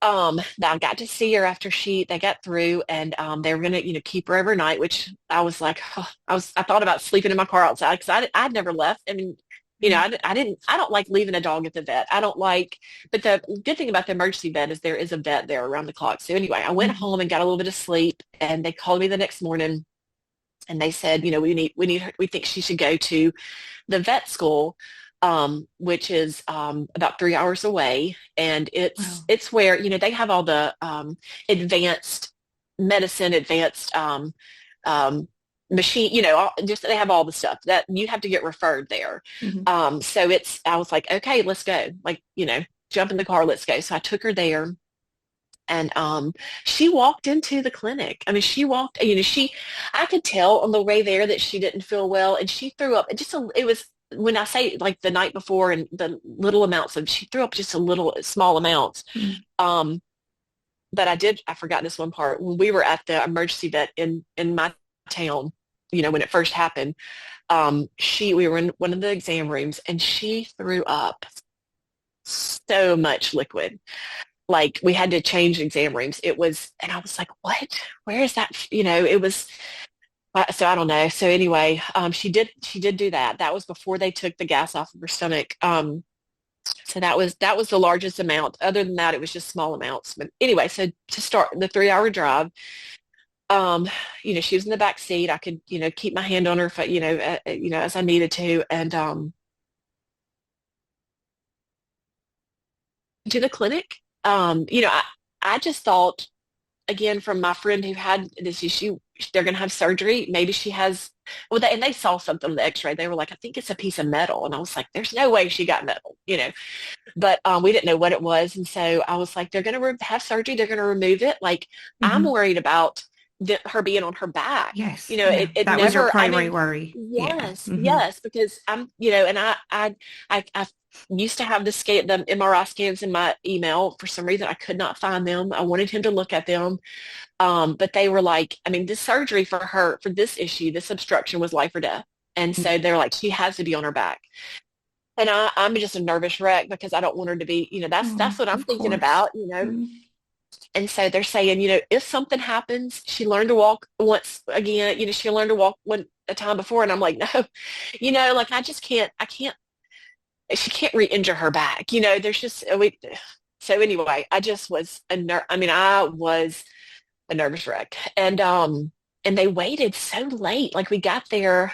I got to see her after they got through and they were going to, keep her overnight, which I was like, oh, I thought about sleeping in my car outside because I'd never left. I mean, Mm. I don't like leaving a dog at the vet. I don't like, but the good thing about the emergency vet is there is a vet there around the clock. So anyway, I went Mm. home and got a little bit of sleep and they called me the next morning and they said, we think she should go to the vet school, which is about 3 hours away. And it's Wow. it's where, they have all the advanced medicine, advanced um, machine, just they have all the stuff that you have to get referred there. Hmm. So I was like, okay, let's go. Like, jump in the car, let's go. So I took her there. And she walked into the clinic. I mean, she walked, I could tell on the way there that she didn't feel well and she threw up it was when I say like the night before and the little amounts she threw up just a little small amounts. Mm. Um, but I forgot this one part. When we were at the emergency vet in my town, when it first happened, we were in one of the exam rooms and she threw up so much liquid like we had to change exam rooms. And I was like, what? Where is that? It was, so I don't know. So anyway, she did do that. That was before they took the gas off of her stomach. So that was the largest amount. Other than that, it was just small amounts. But anyway, so to start the 3 hour drive, um, she was in the back seat. I could, keep my hand on her, as I needed to. And, to the clinic, I just thought, again from my friend who had this issue, they're going to have surgery. Maybe she has, well, and they saw something on the x-ray. They were like, I think it's a piece of metal. And I was like, there's no way she got metal. But we didn't know what it was. And so I was like, they're going to have surgery. They're going to remove it. Like, I'm Hmm. worried about her being on her back. Yes. It, Yeah. it That was your never, I primary mean, worry. Yeah. yes, Hmm. yes, because and I used to have the MRI scans in my email. For some reason, I could not find them. I wanted him to look at them. But they were like, I mean, this surgery for her, for this issue, this obstruction was life or death. And so they're like, she has to be on her back. And I'm just a nervous wreck because I don't want her to be, that's Oh, what I'm of thinking course. about. Mm. And so they're saying, if something happens, she learned to walk once again, she learned to walk one a time before. And I'm like, no, like I can't, she can't re-injure her back. There's just, so anyway, I just was I mean, I was a nervous wreck. And they waited so late. Like we got there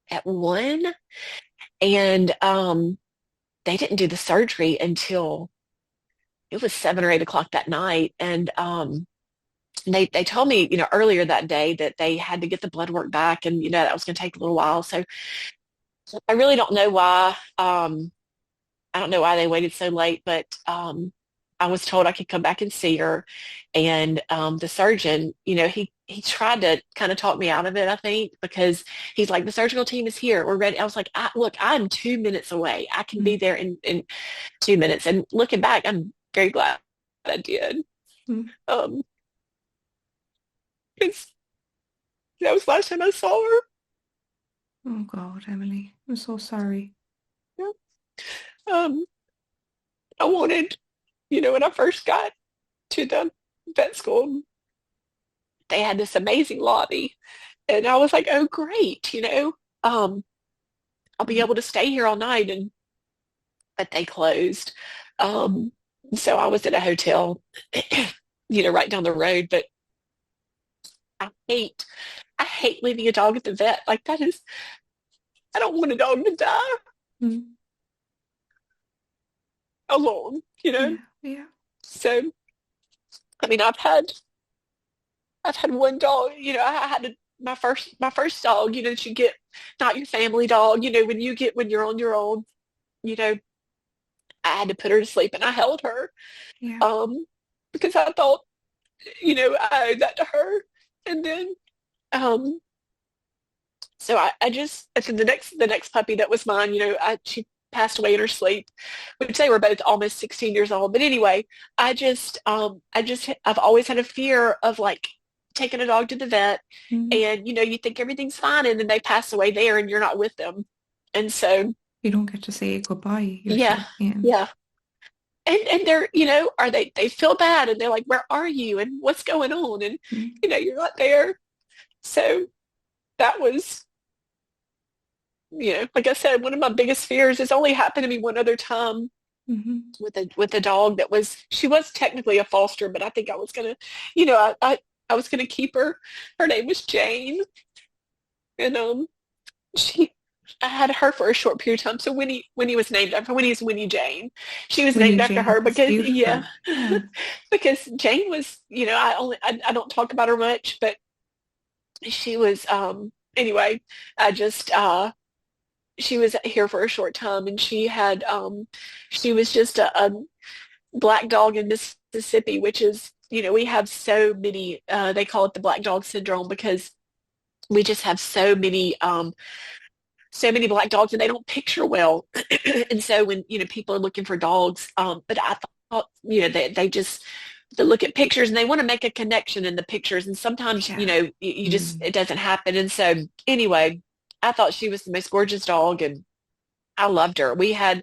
at 1 and they didn't do the surgery until it was 7 or 8 o'clock that night. And they told me, earlier that day that they had to get the blood work back and that was going to take a little while. So I really don't know why. I don't know why they waited so late, but I was told I could come back and see her. And the surgeon, he tried to kind of talk me out of it, I think, because he's like, the surgical team is here. We're ready. I was like, look, I'm 2 minutes away. I can be Mm. there in 2 minutes. And looking back, I'm very glad I did. Mm. Um, because that was the last time I saw her. Oh God, Emily, I'm so sorry. Um, I wanted, when I first got to the vet school, they had this amazing lobby. And I was like, oh, great, um, I'll be Mm. able to stay here all night. But they closed. Um, so I was at a hotel, right down the road. But I hate, I hate leaving a dog at the vet. Like I don't want a dog to die Mm. alone. Yeah, yeah. So I mean, I've had one dog, I had my first dog, that you get, not your family dog, when you get when you're on your own, you know, I had to put her to sleep and I held her, Yeah. um, because I thought, I owed that to her. And then um so I just and then the next puppy that was mine, she passed away in her sleep, which they were both almost 16 years old. But anyway, I've always had a fear of like taking a dog to the vet Mm. and you think everything's fine and then they pass away there and you're not with them. And so You don't get to say goodbye yeah, yourself. Yeah. yeah. And they're, are they feel bad and they're like, where are you? And what's going on? And Mm. you're not there. So that was, like I said, one of my biggest fears. It's only happened to me one other time Hmm. with a dog she was technically a foster, but I think I was gonna, I was gonna keep her. Her name was Jane, and she I had her for a short period of time. So Winnie was named after Winnie is Winnie Jane. She was Winnie named after Jane. her That's because yeah, beautiful. Yeah. because Jane was, I don't talk about her much, but she was anyway, I just she was here for a short time and she was just a black dog in Mississippi, which is, we have so many, they call it the black dog syndrome because we just have so many black dogs and they don't picture well. And so when, people are looking for dogs, but I thought, they look at pictures and they want to make a connection in the pictures. And sometimes, Yeah. Mm. it doesn't happen. And so anyway, I thought she was the most gorgeous dog and I loved her. I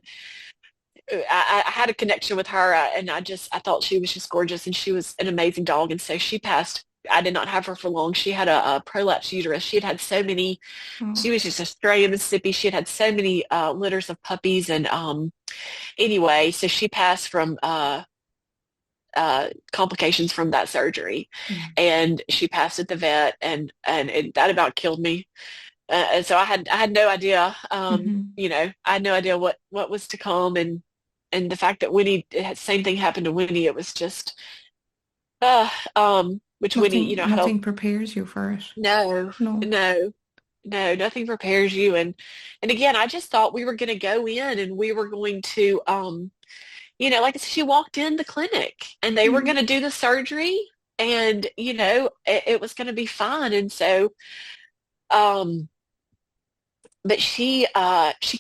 had a connection with her and I thought she was just gorgeous and she was an amazing dog. And so she passed. I did not have her for long. She had a prolapse uterus. She had had so many, Oh. she was just a stray in Mississippi. She had had so many litters of puppies. And anyway, so she passed from complications from that surgery. Mm. And she passed at the vet that about killed me. And so I had no idea, Hmm. I had no idea what was to come, and the fact that same thing happened to Winnie. It was just, which Winnie, I felt Nothing prepares you for it. no, No. no, no, nothing prepares you, and again, I just thought we were going to go in and we were going to, like she walked in the clinic and they were going Mm. to do the surgery, and it was going to be fine, and so. Um, but she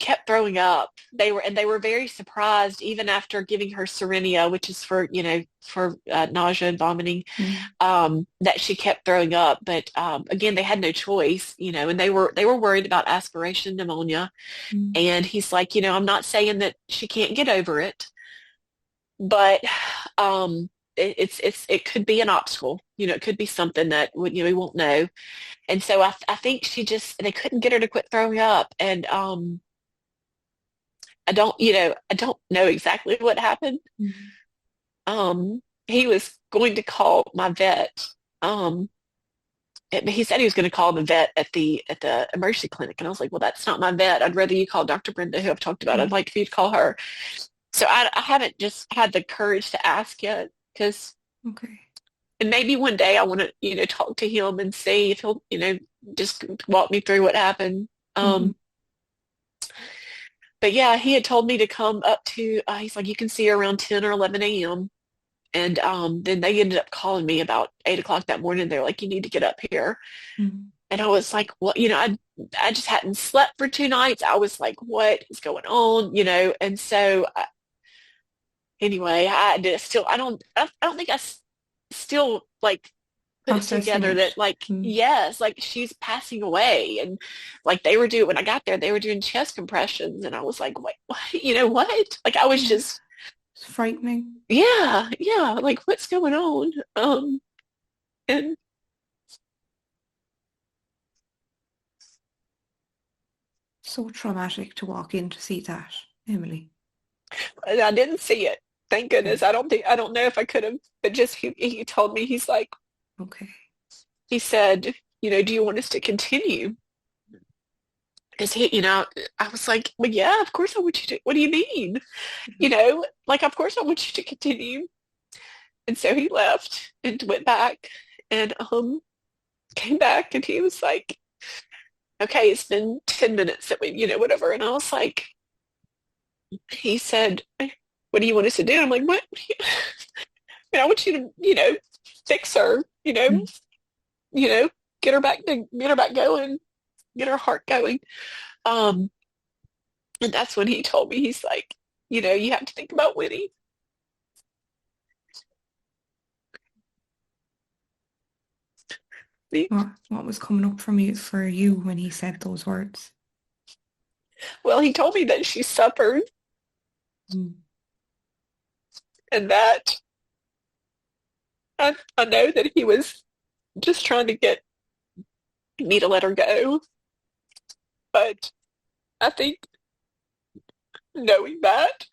kept throwing up. They were very surprised even after giving her Cerenia, which is for nausea and vomiting, Mm. that she kept throwing up. But again, they had no choice, and they were worried about aspiration pneumonia. Mm. And he's like, I'm not saying that she can't get over it, but it could be an obstacle. It could be something that we won't know. And so I think they couldn't get her to quit throwing up. And I don't know exactly what happened. Mm. He was going to call my vet. Um, he said he was going to call the vet at the emergency clinic. And I was like, well, that's not my vet. I'd rather you call Dr. Brenda, who I've talked about. I'd Mm. like for you to call her. So I haven't just had the courage to ask yet because Okay. and maybe one day I want to, talk to him and see if he'll, just walk me through what happened. Hmm. But yeah, he had told me to come up to, he's like, you can see her around 10 or 11 a.m. And then they ended up calling me about 8 o'clock that morning. They were like, you need to get up here. Mm. And I was like, well, I just hadn't slept for 2 nights. I was like, what is going on? And so anyway, I don't think still like put it Processing together it. that like Mm. yes, like she's passing away, and like they were doing when I got there, they were doing chest compressions, and I was like, wait, what? What? Like I was Yeah. just It's frightening. yeah, yeah, like what's going on? And So traumatic to walk in to see that, Emily. I didn't see it. Thank goodness. Okay. I don't know if I could have, but just he told me he's like Okay. he said, do you want us to continue? Because I was like, well, yeah, of course I want you to. What do you mean? Like, of course I want you to continue. And so he left and went back and came back and he was like, okay, it's been 10 minutes that we, whatever. And I was like, he said, what do you want us to do? I'm like, what? I want you to, fix her, Mm. you know, get her back going, get her heart going. Um, and that's when he told me, he's like, you have to think about Winnie. What was coming up for you when he said those words? Well, he told me that she suffered Mm. and that I know that he was just trying to get me to let her go. But I think knowing that,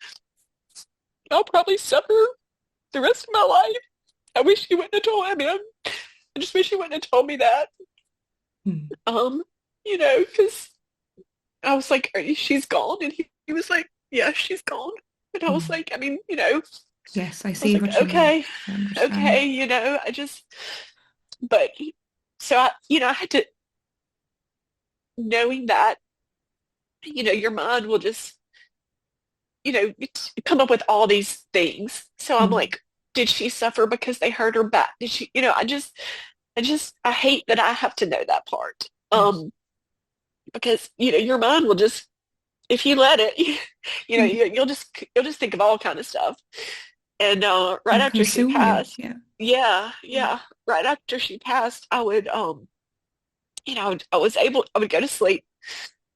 I'll probably suffer the rest of my life. I wish he wouldn't have told him. I just wish he wouldn't have told me that. Mm. Um, because I was like, she's gone? And he was like, yeah, she's gone. And I was Mm. like, Yes, I I was see like, what you mean. okay, I understand. okay, but so I had to, knowing that, your mind will just, come up with all these things. So I'm Mm. like, did she suffer because they hurt her back? Did she, I hate that I have to know that part. Yes. Because, your mind will just, if you let it, Mm. you'll just think of all kind of stuff. And right It'll after she consume you. passed, Yeah. yeah, Mm. yeah, right after she passed, I would, I would go to sleep,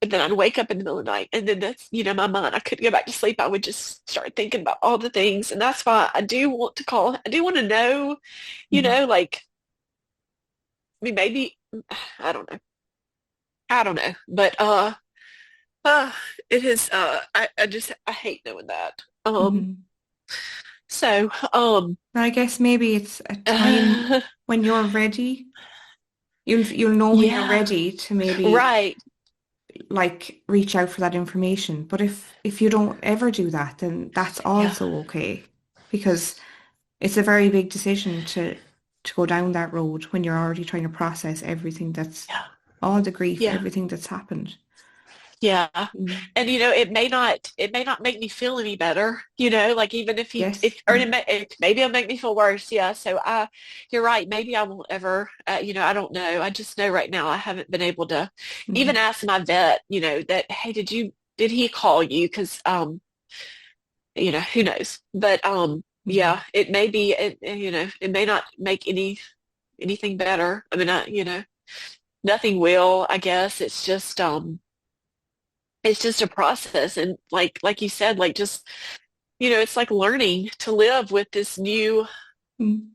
and then I'd wake up in the middle of the night, and then that's, my mind, I couldn't go back to sleep. I would just start thinking about all the things, and that's why I do want to call. I do want to know, Mm. like, maybe, I don't know, but uh, it is. I hate knowing that. Mhm. So, I guess maybe it's a time when you're ready. You'll know when you're yeah, ready to maybe right. like reach out for that information. But if you don't ever do that, then that's Yeah, also okay because it's a very big decision to go down that road when you're already trying to process everything that's yeah, all the grief, yeah. everything that's happened. Yeah. Mm. And it may not make me feel any better, like even if he Yes. if or maybe it'll make me feel worse. Yeah. So you're right. Maybe I won't ever, I don't know. I just know right now I haven't been able to even Mhm. ask my vet, that, hey, did he call you? Because who knows? But Mhm. yeah, it may be it may not make anything better. I mean, nothing will, I guess. It's just a process. And like you said, like just, it's like learning to live with this new Mhm.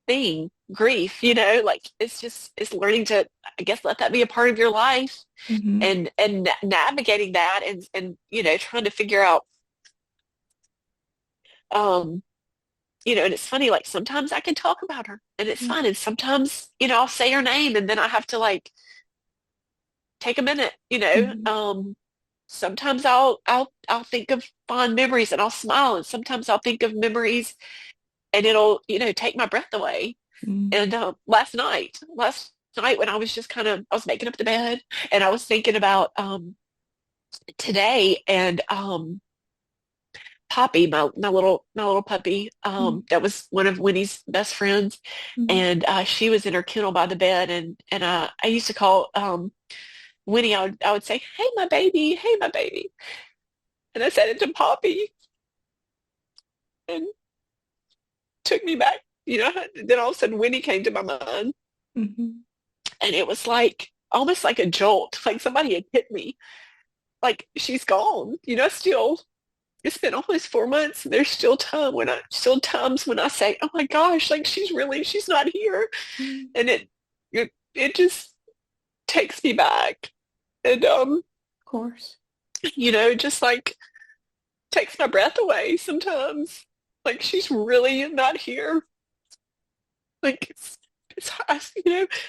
thing, grief, like it's learning to, I guess, let that be a part of your life Mhm. and navigating that and trying to figure out, um, and it's funny, like sometimes I can talk about her and it's Yeah. fine. And sometimes, I'll say her name and then I have to like take a minute, Mhm. sometimes I'll think of fond memories and I'll smile, and sometimes I'll think of memories and it'll, take my breath away. Mhm. And last night when I was just I was making up the bed and I was thinking about today and Poppy, my little puppy, Mhm. that was one of Winnie's best friends, Mhm. and she was in her kennel by the bed, and I used to call Winnie. I would say, hey my baby, and I said it to Poppy, and took me back. Then all of a sudden Winnie came to my mind, Mhm. and it was like almost like a jolt, like somebody had hit me. Like she's gone. Still it's been almost 4 months, and there's still times when I say, "Oh my gosh, like she's not here," Mhm. and it just takes me back, and Of course. just like takes my breath away sometimes. Like she's really not here. Like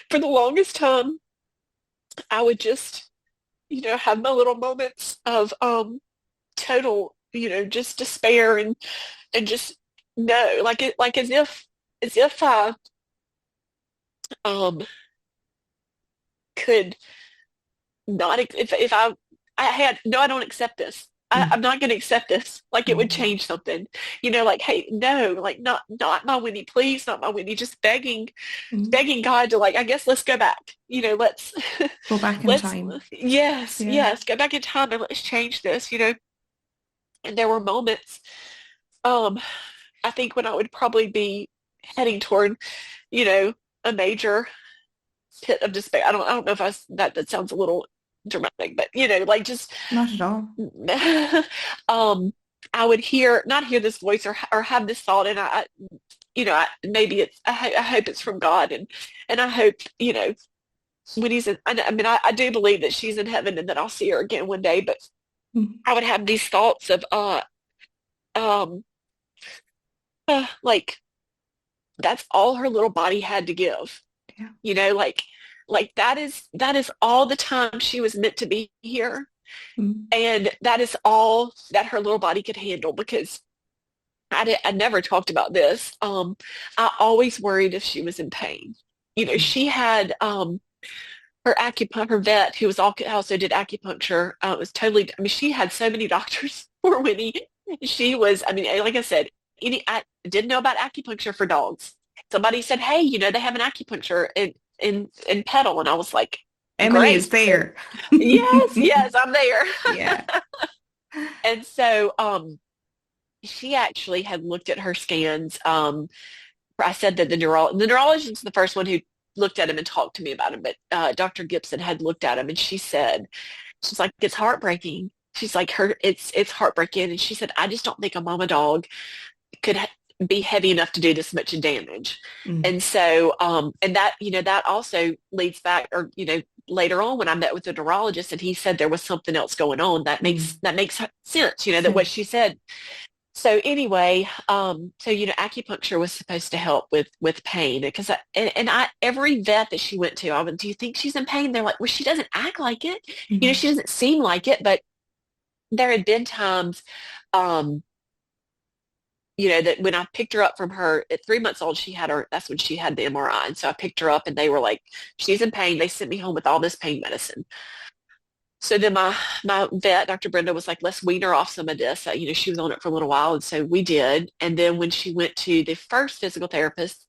for the longest time, I would just have my little moments of total, just despair and just no, like as if I um could not if I had no, I don't accept this. I'm Mm. not going to accept this. Like it would Mm. change something, like, hey, no, like not my Winnie, please, not my Winnie. Just Mm. begging God to, like, I guess let's go back. Let's Go back in let's time. yes, Yeah. yes, go back in time and let's change this. And there were moments, um, I think when I would probably be heading toward, you know, a major pit of despair. I don't know if that sounds a little dramatic, but like just Not at all. um I would not hear this voice or have this thought, and maybe I hope it's from God, and I hope when he's in, I mean I do believe that she's in heaven and that I'll see her again one day, but Mm. I would have these thoughts of um like that's all her little body had to give. Yeah. Like that is all the time she was meant to be here. Mm. And that is all that her little body could handle, because I never talked about this. I always worried if she was in pain. Mm. She had her vet, who also did acupuncture, was totally, I mean, she had so many doctors for Winnie. She was, I mean, like I said, I didn't know about acupuncture for dogs. Somebody said, hey, they have an acupuncture in Petal. And I was like, Emily is great. So there. yes, yes, I'm there. Yeah. And so she actually had looked at her scans. I said that the neurologist is the first one who looked at him and talked to me about him, but Dr. Gibson had looked at him, and she's like, it's heartbreaking. She's like, it's heartbreaking. And she said, I just don't think a mama dog could be heavy enough to do this much damage. Mm. And so, and that also leads back, or, later on when I met with the neurologist and he said there was something else going on, that Mm. makes sense, that what Sense. she said. So anyway, acupuncture was supposed to help with pain, because every vet that she went to, I went, do you think she's in pain? They're like, well, she doesn't act like it. Mm. She doesn't seem like it, but there had been times, um, that when I picked her up from her at 3 months old, that's when she had the MRI. And so I picked her up and they were like, she's in pain. They sent me home with all this pain medicine. So then my vet, Dr. Brenda, was like, let's wean her off some of this. She was on it for a little while. And so we did. And then when she went to the first physical therapist,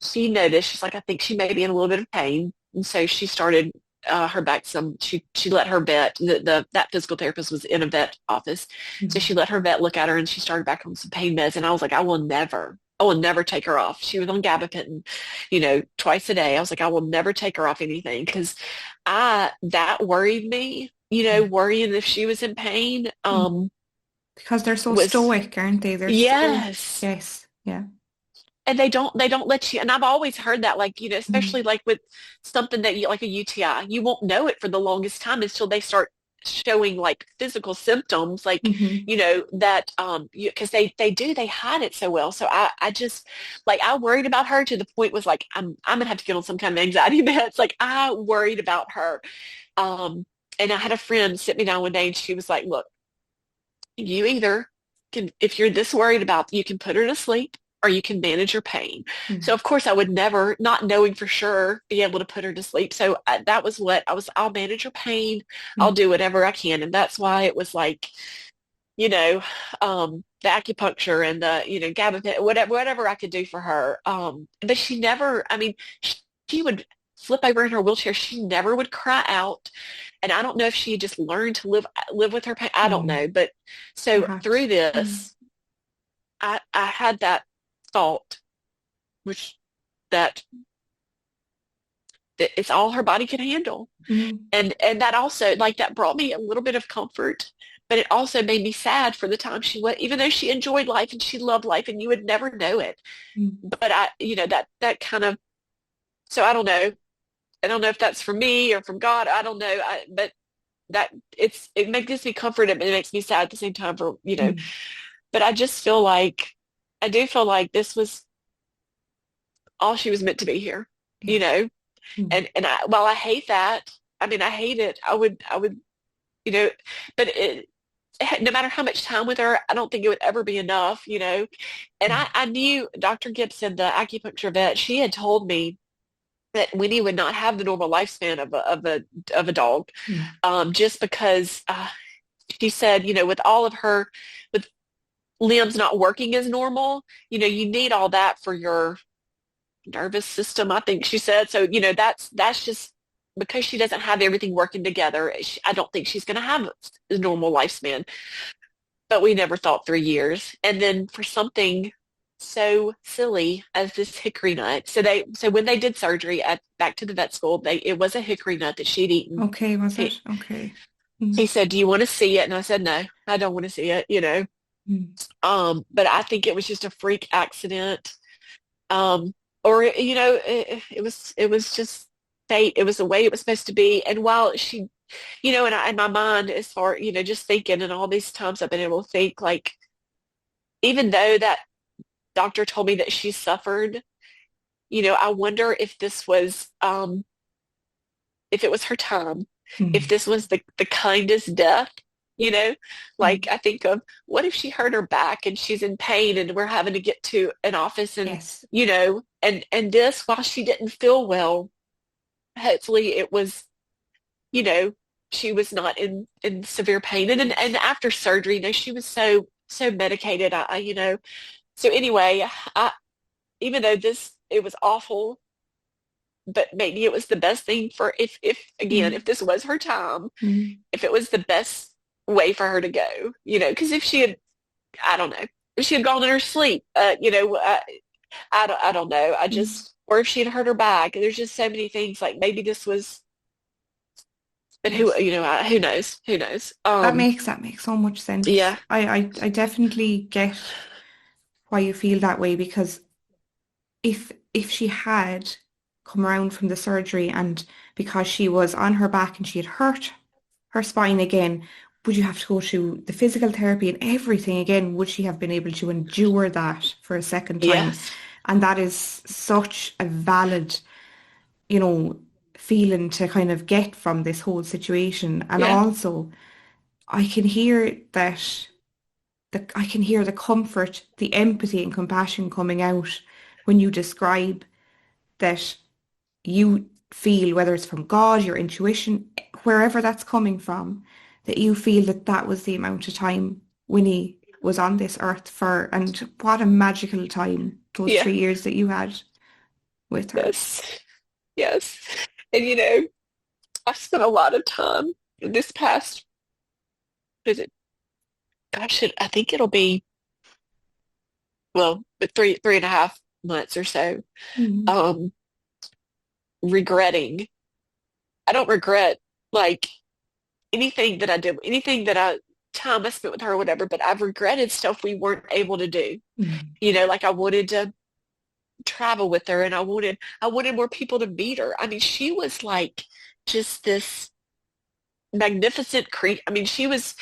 she noticed, she's like, I think she may be in a little bit of pain. And so she started her back she let her vet, that physical therapist was in a vet office. So Mm. she let her vet look at her and she started back on some pain meds. And I was like, I will never take her off. She was on gabapentin, twice a day. I was like, I will never take her off anything, because that worried me, Yeah. worrying if she was in pain, Mm. Because they're so was, stoic, aren't they? They're so, yes. yes. Yeah. And they don't let you, and I've always heard that, like, Mm. especially like with something that like a UTI, you won't know it for the longest time until they start showing like physical symptoms, like, Hmm. that because they hide it so well. So I just, like, I worried about her to the point was like, I'm gonna have to get on some kind of anxiety meds. Like, I worried about her. Um and I had a friend sit me down one day and she was like, look, you either can, if you're this worried about, you can put her to sleep or you can manage her pain. So Mm. of course I would never, not knowing for sure, be able to put her to sleep. So that was what I was, I'll manage her pain. I'll Mm. do whatever I can. And that's why it was like, you know, the acupuncture and the, gabapentin, whatever I could do for her. But she never, I mean, she would flip over in her wheelchair. She never would cry out. And I don't know if she had just learned to live with her pain. I don't Mm. know. But so through Perhaps. Mm. this, I had that thought, which that, that it's all her body can handle. Mm. And that also, like, that brought me a little bit of comfort, but it also made me sad for the time she went, even though she enjoyed life and she loved life and you would never know it. Mm. But that kind of, so I don't know if that's from me or from God. I don't know. But that gives me comfort and it makes me sad at the same time, Mm. but I do feel like this was all she was meant to be here, you Yeah. know? Mm. And while I hate that, I mean, I hate it. I would, you know, but no matter how much time with her, I don't think it would ever be enough, And Mm. I knew Dr. Gibson, the acupuncture vet, she had told me that Winnie would not have the normal lifespan of a dog, Mm. just because she said, with all of her with limbs not working as normal, you need all that for your nervous system, I think she said. So, that's just because she doesn't have everything working together. I don't think she's going to have a normal lifespan. But we never thought 3 years. And then for something so silly as this hickory nut. So when they did surgery at back to the vet school, it was a hickory nut that she'd eaten. Okay, was He, it? Okay. he Mm. said, "Do you want to see it?" And I said, "No, I don't want to see it." Mm. But I think it was just a freak accident. Um, or it was just fate. It was the way it was supposed to be. And while she, in my mind, as far, just thinking, and all these times I've been able to think, like, even though that doctor told me that she suffered, I wonder if this was, if it was her time, if Mm. this was the kindest death, you know, like Mm. I think of what if she hurt her back and she's in pain and we're having to get to an office and, Yes. and this while she didn't feel well, hopefully it was, you know, she was not in severe pain. And after surgery, she was so medicated. So anyway, I even though it was awful, but maybe it was the best thing for if again, if Mm. this was her time, Mm. if it was the best way for her to go, because if she had, I don't know, if she had gone in her sleep, I don't know. I Mm. just, or if she had hurt her back, there's just so many things like maybe this was, but Yes. who knows? Who knows? That makes so much sense. Yeah, I definitely get why you feel that way because if she had come around from the surgery and because she was on her back and she had hurt her spine again, would you have to go through the physical therapy and everything again? Would she have been able to endure that for a second time? yes, And that is such a valid, you know, feeling to kind of get from this whole situation. And yeah, also, I can hear that I can hear the comfort, the empathy and compassion coming out when you describe that you feel, whether it's from God, your intuition, wherever that's coming from, that you feel that that was the amount of time Winnie was on this earth for, and what a magical time those yeah, 3 years that you had with her. yes, yes. And I spent a lot of time this past, is it, gosh, I think it'll be, well, but three and a half months or so, Mm. um, regretting. I don't regret like anything that I did, anything that time I spent with her or whatever, but I've regretted stuff we weren't able to do. Mm. Like I wanted to travel with her and I wanted more people to meet her. I mean, she was like just this magnificent creature. I mean, she was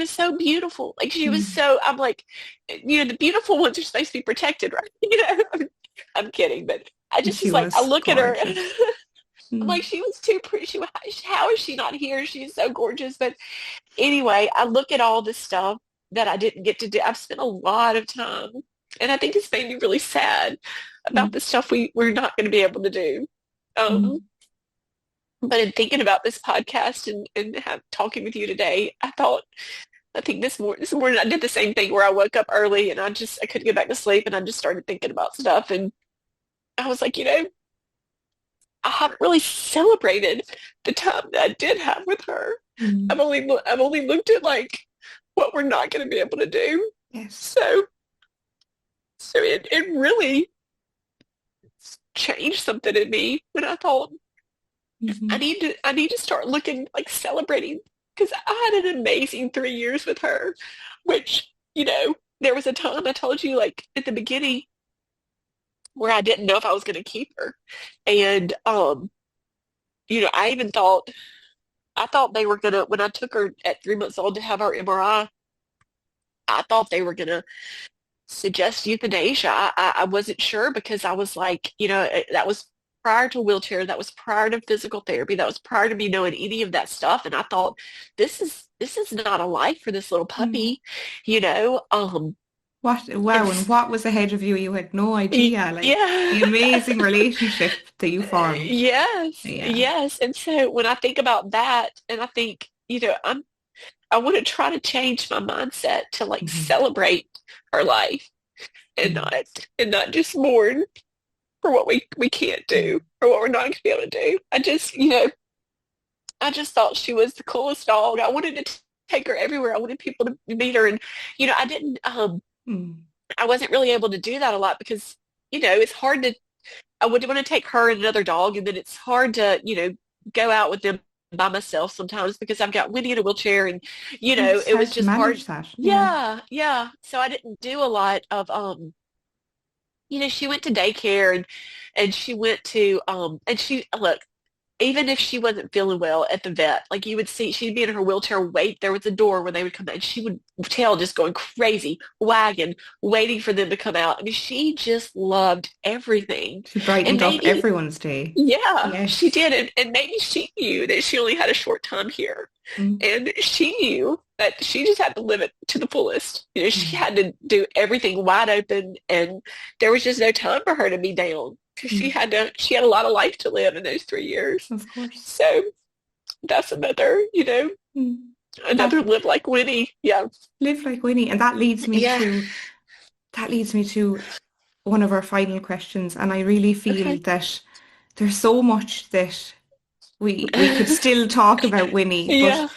so beautiful. Like she was Mm. so, I'm like, the beautiful ones are supposed to be protected, right? I'm kidding, but I just She was like, I was look at her. gorgeous. I'm like, Mm. she was too pretty. How is she not here? She's so gorgeous. But anyway, I look at all this stuff that I didn't get to do. I've spent a lot of time, and I think it's made me really sad about the Mm. stuff we're not going to be able to do. Mm. Um, but in thinking about this podcast and talking with you today, I think this morning I did the same thing where I woke up early and I couldn't get back to sleep and I just started thinking about stuff and I was like, I haven't really celebrated the time that I did have with her. I've Mm. only looked at like what we're not going to be able to do. Yes. So it really changed something in me when I thought I Hmm. need to I need to start looking like celebrating because I had an amazing 3 years with her, which there was a time I told you like at the beginning where I didn't know if I was going to keep her, and I thought they were gonna when I took her at 3 months old to have her MRI. I thought they were gonna suggest euthanasia. I wasn't sure because I was like, that was prior to wheelchair. That was prior to physical therapy. That was prior to me knowing any of that stuff. And I thought, this is not a life for this little Mm. puppy, you know. Wow, and It's what was ahead of you? You had no idea, like the yeah. amazing relationship that you formed. Yes, Yeah. yes. And so when I think about that, and I think, I want to try to change my mindset to like Hmm. celebrate her life and Mm. not just mourn for what we can't Mm. do or what we're not going to be able to do. I just thought she was the coolest dog. I wanted to take her everywhere. I wanted people to meet her, and I didn't. Mm. I wasn't really able to do that a lot because it's hard to. I would want to take her and another dog, and then it's hard to go out with them by myself sometimes because I've got Winnie in a wheelchair, and It's it was hard to just hard. manage that. Yeah. Yeah, yeah. So I didn't do a lot of she went to daycare and she went to and she look, even if she wasn't feeling well at the vet, like you would see, she'd be in her wheelchair, wait, there was a door where they would come out, and she would tail just going crazy, wagging, waiting for them to come out. I mean, she just loved everything. She And brightened up maybe, everyone's day. yeah, she Yes. did. And maybe she knew that she only had a short time here. Mm. And she knew that she just had to live it to the fullest. She Mm. had to do everything wide open, and there was just no time for her to be down because Mm. she had a lot of life to live in those 3 years. Of course. So that's another, Mm. another That live like Winnie. Yeah. live like Winnie, and Yeah. that leads me to one of our final questions. And I really feel Okay. that there's so much that we could still talk about Winnie, but Yeah.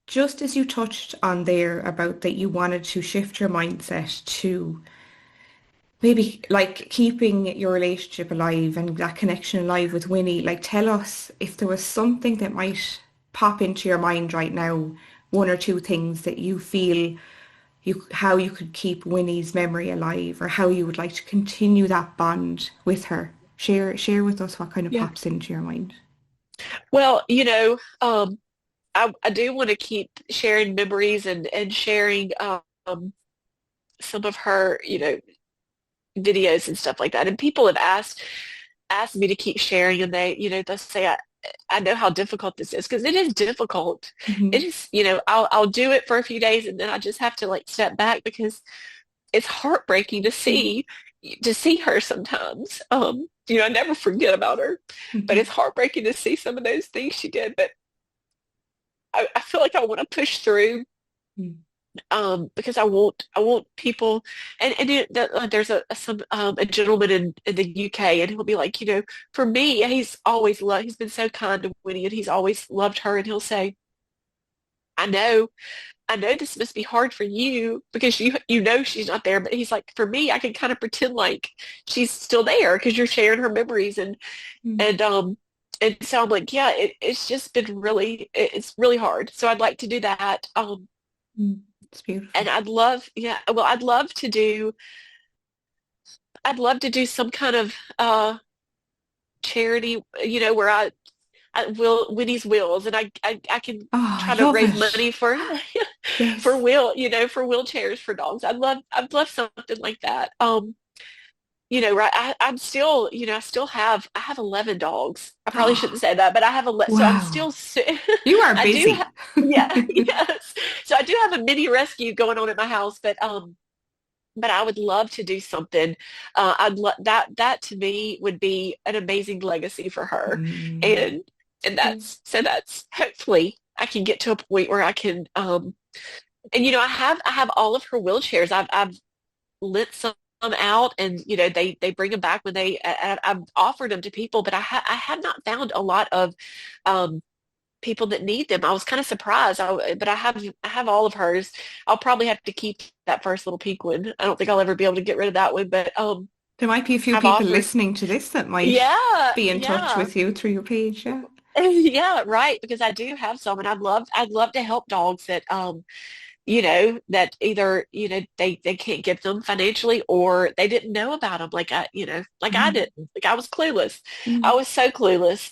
just as you touched on there about that you wanted to shift your mindset to maybe like keeping your relationship alive and that connection alive with Winnie, like tell us if there was something that might pop into your mind right now, one or two things that you feel how you could keep Winnie's memory alive or how you would like to continue that bond with her. Share with us what kind of Yeah. pops into your mind. Well, I do want to keep sharing memories and sharing some of her, videos and stuff like that. And people have asked me to keep sharing, and they'll say I know how difficult this is because it is difficult. It Hmm. is, I'll do it for a few days and then I just have to like step back because it's heartbreaking to see her sometimes. I never forget about her, but it's Hmm. heartbreaking to see some of those things she did. But I feel like I want to push through because I want people there's a gentleman in the UK, and he'll be like, for me, he's been so kind to Winnie, and he's always loved her, and he'll say, I know I know this must be hard for you because you know she's not there, but he's like, for me, I can kind of pretend like she's still there because you're sharing her memories, Mm. and so I'm like, yeah, it's just been it's really hard. So I'd like to do that. Mm. It's beautiful. And yeah, well, I'd love to do some kind of charity, where I will Winnie's Wills, and I can Oh, I try to love raise it. money for Yes. for wheelchairs for dogs. I'd love something like that. Right, I'm still, I have 11 dogs. I probably shouldn't Oh, say that, but I have so I'm wow. still You are I do busy. yeah, yes. So I do have a mini rescue going on at my house, but I would love to do something. I'd love that to me would be an amazing legacy for her. Mm. And True. that's hopefully I can get to a point where I can and I have all of her wheelchairs. I've lent some out, and they bring them back when I've offered them to people, but I have not found a lot of um people that need them. I was kind of surprised. But I have all of hers. I'll probably have to keep that first little pink one. I don't think I'll ever be able to get rid of that one, but There might be a few I've people offered. listening to this that might Yeah, be in touch yeah. with you through your page. Yeah. Yeah, right, because I do have some, and I'd love to help dogs that either, they can't get them financially, or they didn't know about them like I Mm. didn't. Like I was clueless. I Mm. was so clueless.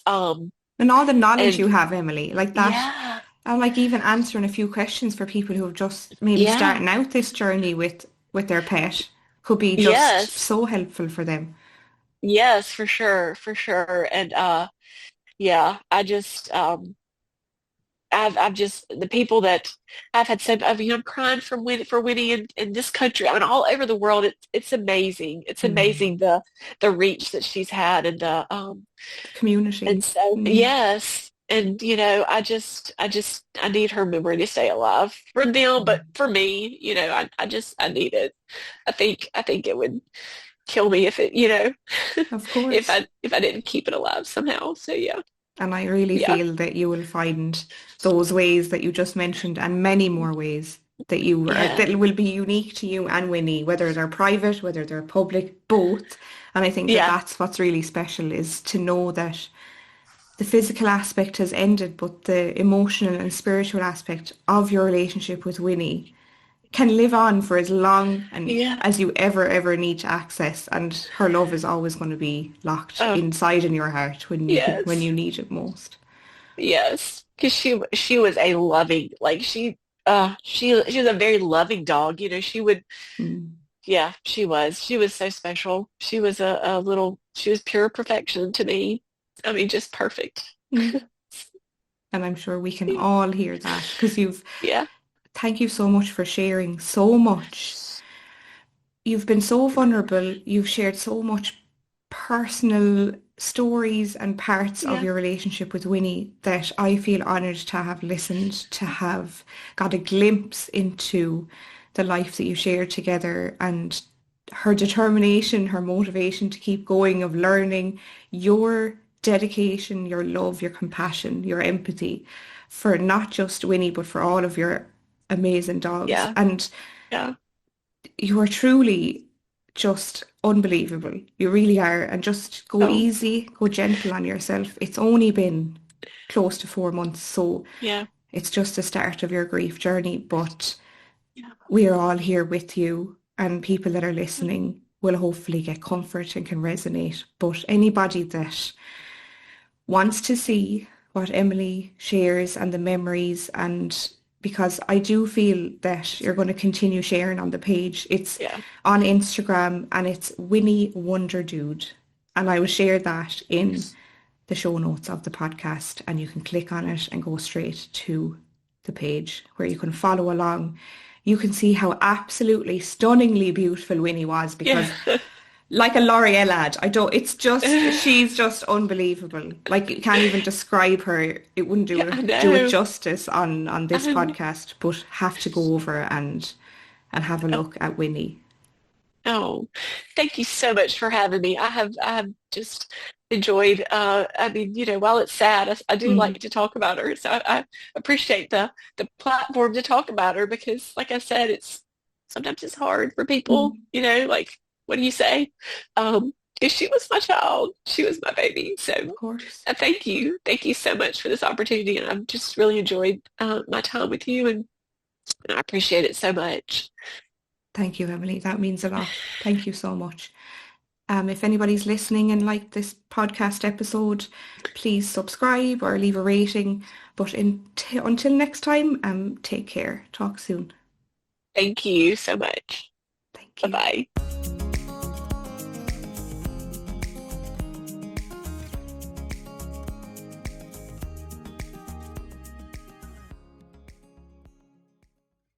And all the knowledge And you have, Emily, like that, yeah, and like even answering a few questions for people who have just maybe yeah, starting out this journey with their pet could be just yes. so helpful for them. Yes, for sure, for sure. And yeah, I've just the people that I've had so I mean I'm crying from Winnie for Winnie in this country. I mean all over the world. It's amazing. It's Mm. amazing the reach that she's had and The and community. so Mm. yes. And I need her memory to stay alive for them, but Mm. for me, I need it. I think it would kill me if it, Of course. if I didn't keep it alive somehow. So yeah. And I really Yeah. feel that you will find those ways that you just mentioned and many more ways that you are Yeah. that will be unique to you and Winnie, whether they're private, whether they're public, both. And I think that Yeah. that's what's really special is to know that the physical aspect has ended, but the emotional and spiritual aspect of your relationship with Winnie can live on for as long and Yeah. as you ever need to access, and her love is always going to be locked Oh, inside in your heart when yes. you need it most. Yes. Because she was a loving, like she was a very loving dog. She would, Mm. yeah, she was. She was so special. She was a little, she was pure perfection to me. I mean, just perfect. Mm. And I'm sure we can all hear that because Yeah. thank you so much for sharing so much. You've been so vulnerable. You've shared so much personal stories and parts of Yeah. your relationship with Winnie that I feel honored to have listened, to have got a glimpse into the life that you shared together and her determination, her motivation to keep going, of learning, your dedication, your love, your compassion, your empathy for not just Winnie, but for all of your amazing dogs. Yeah. And Yeah. you are truly just unbelievable. You really are. And just go Oh, easy, go gentle on yourself. It's only been close to 4 months, so yeah. it's just the start of your grief journey. But Yeah. we are all here with you, and people that are listening will hopefully get comfort and can resonate. But anybody that wants to see what Emily shares and the memories, and because I do feel that you're going to continue sharing on the page. It's Yeah. on Instagram and it's Winnie Wonder Dude. And I will share that in the show notes of the podcast and you can click on it and go straight to the page where you can follow along. You can see how absolutely stunningly beautiful Winnie was Yeah. because like a L'Oreal ad. I don't, it's just, she's just unbelievable. Like you can't even describe her. It wouldn't Yeah, I do it know. justice on this Um, podcast, but have to go over and have a oh, look at Winnie. oh, thank you so much for having me. I have just enjoyed I mean, while it's sad, I do like Mm, to talk about her. So I appreciate the platform to talk about her because like I said, it's sometimes it's hard for people, mm, like what do you say? Because she was my child. She was my baby. So of course. thank you. Thank you so much for this opportunity. And I've just really enjoyed my time with you and I appreciate it so much. Thank you, Emily. That means a lot. Thank you so much. If anybody's listening and liked this podcast episode, please subscribe or leave a rating. But until next time, take care. Talk soon. Thank you so much. Thank you. Bye-bye.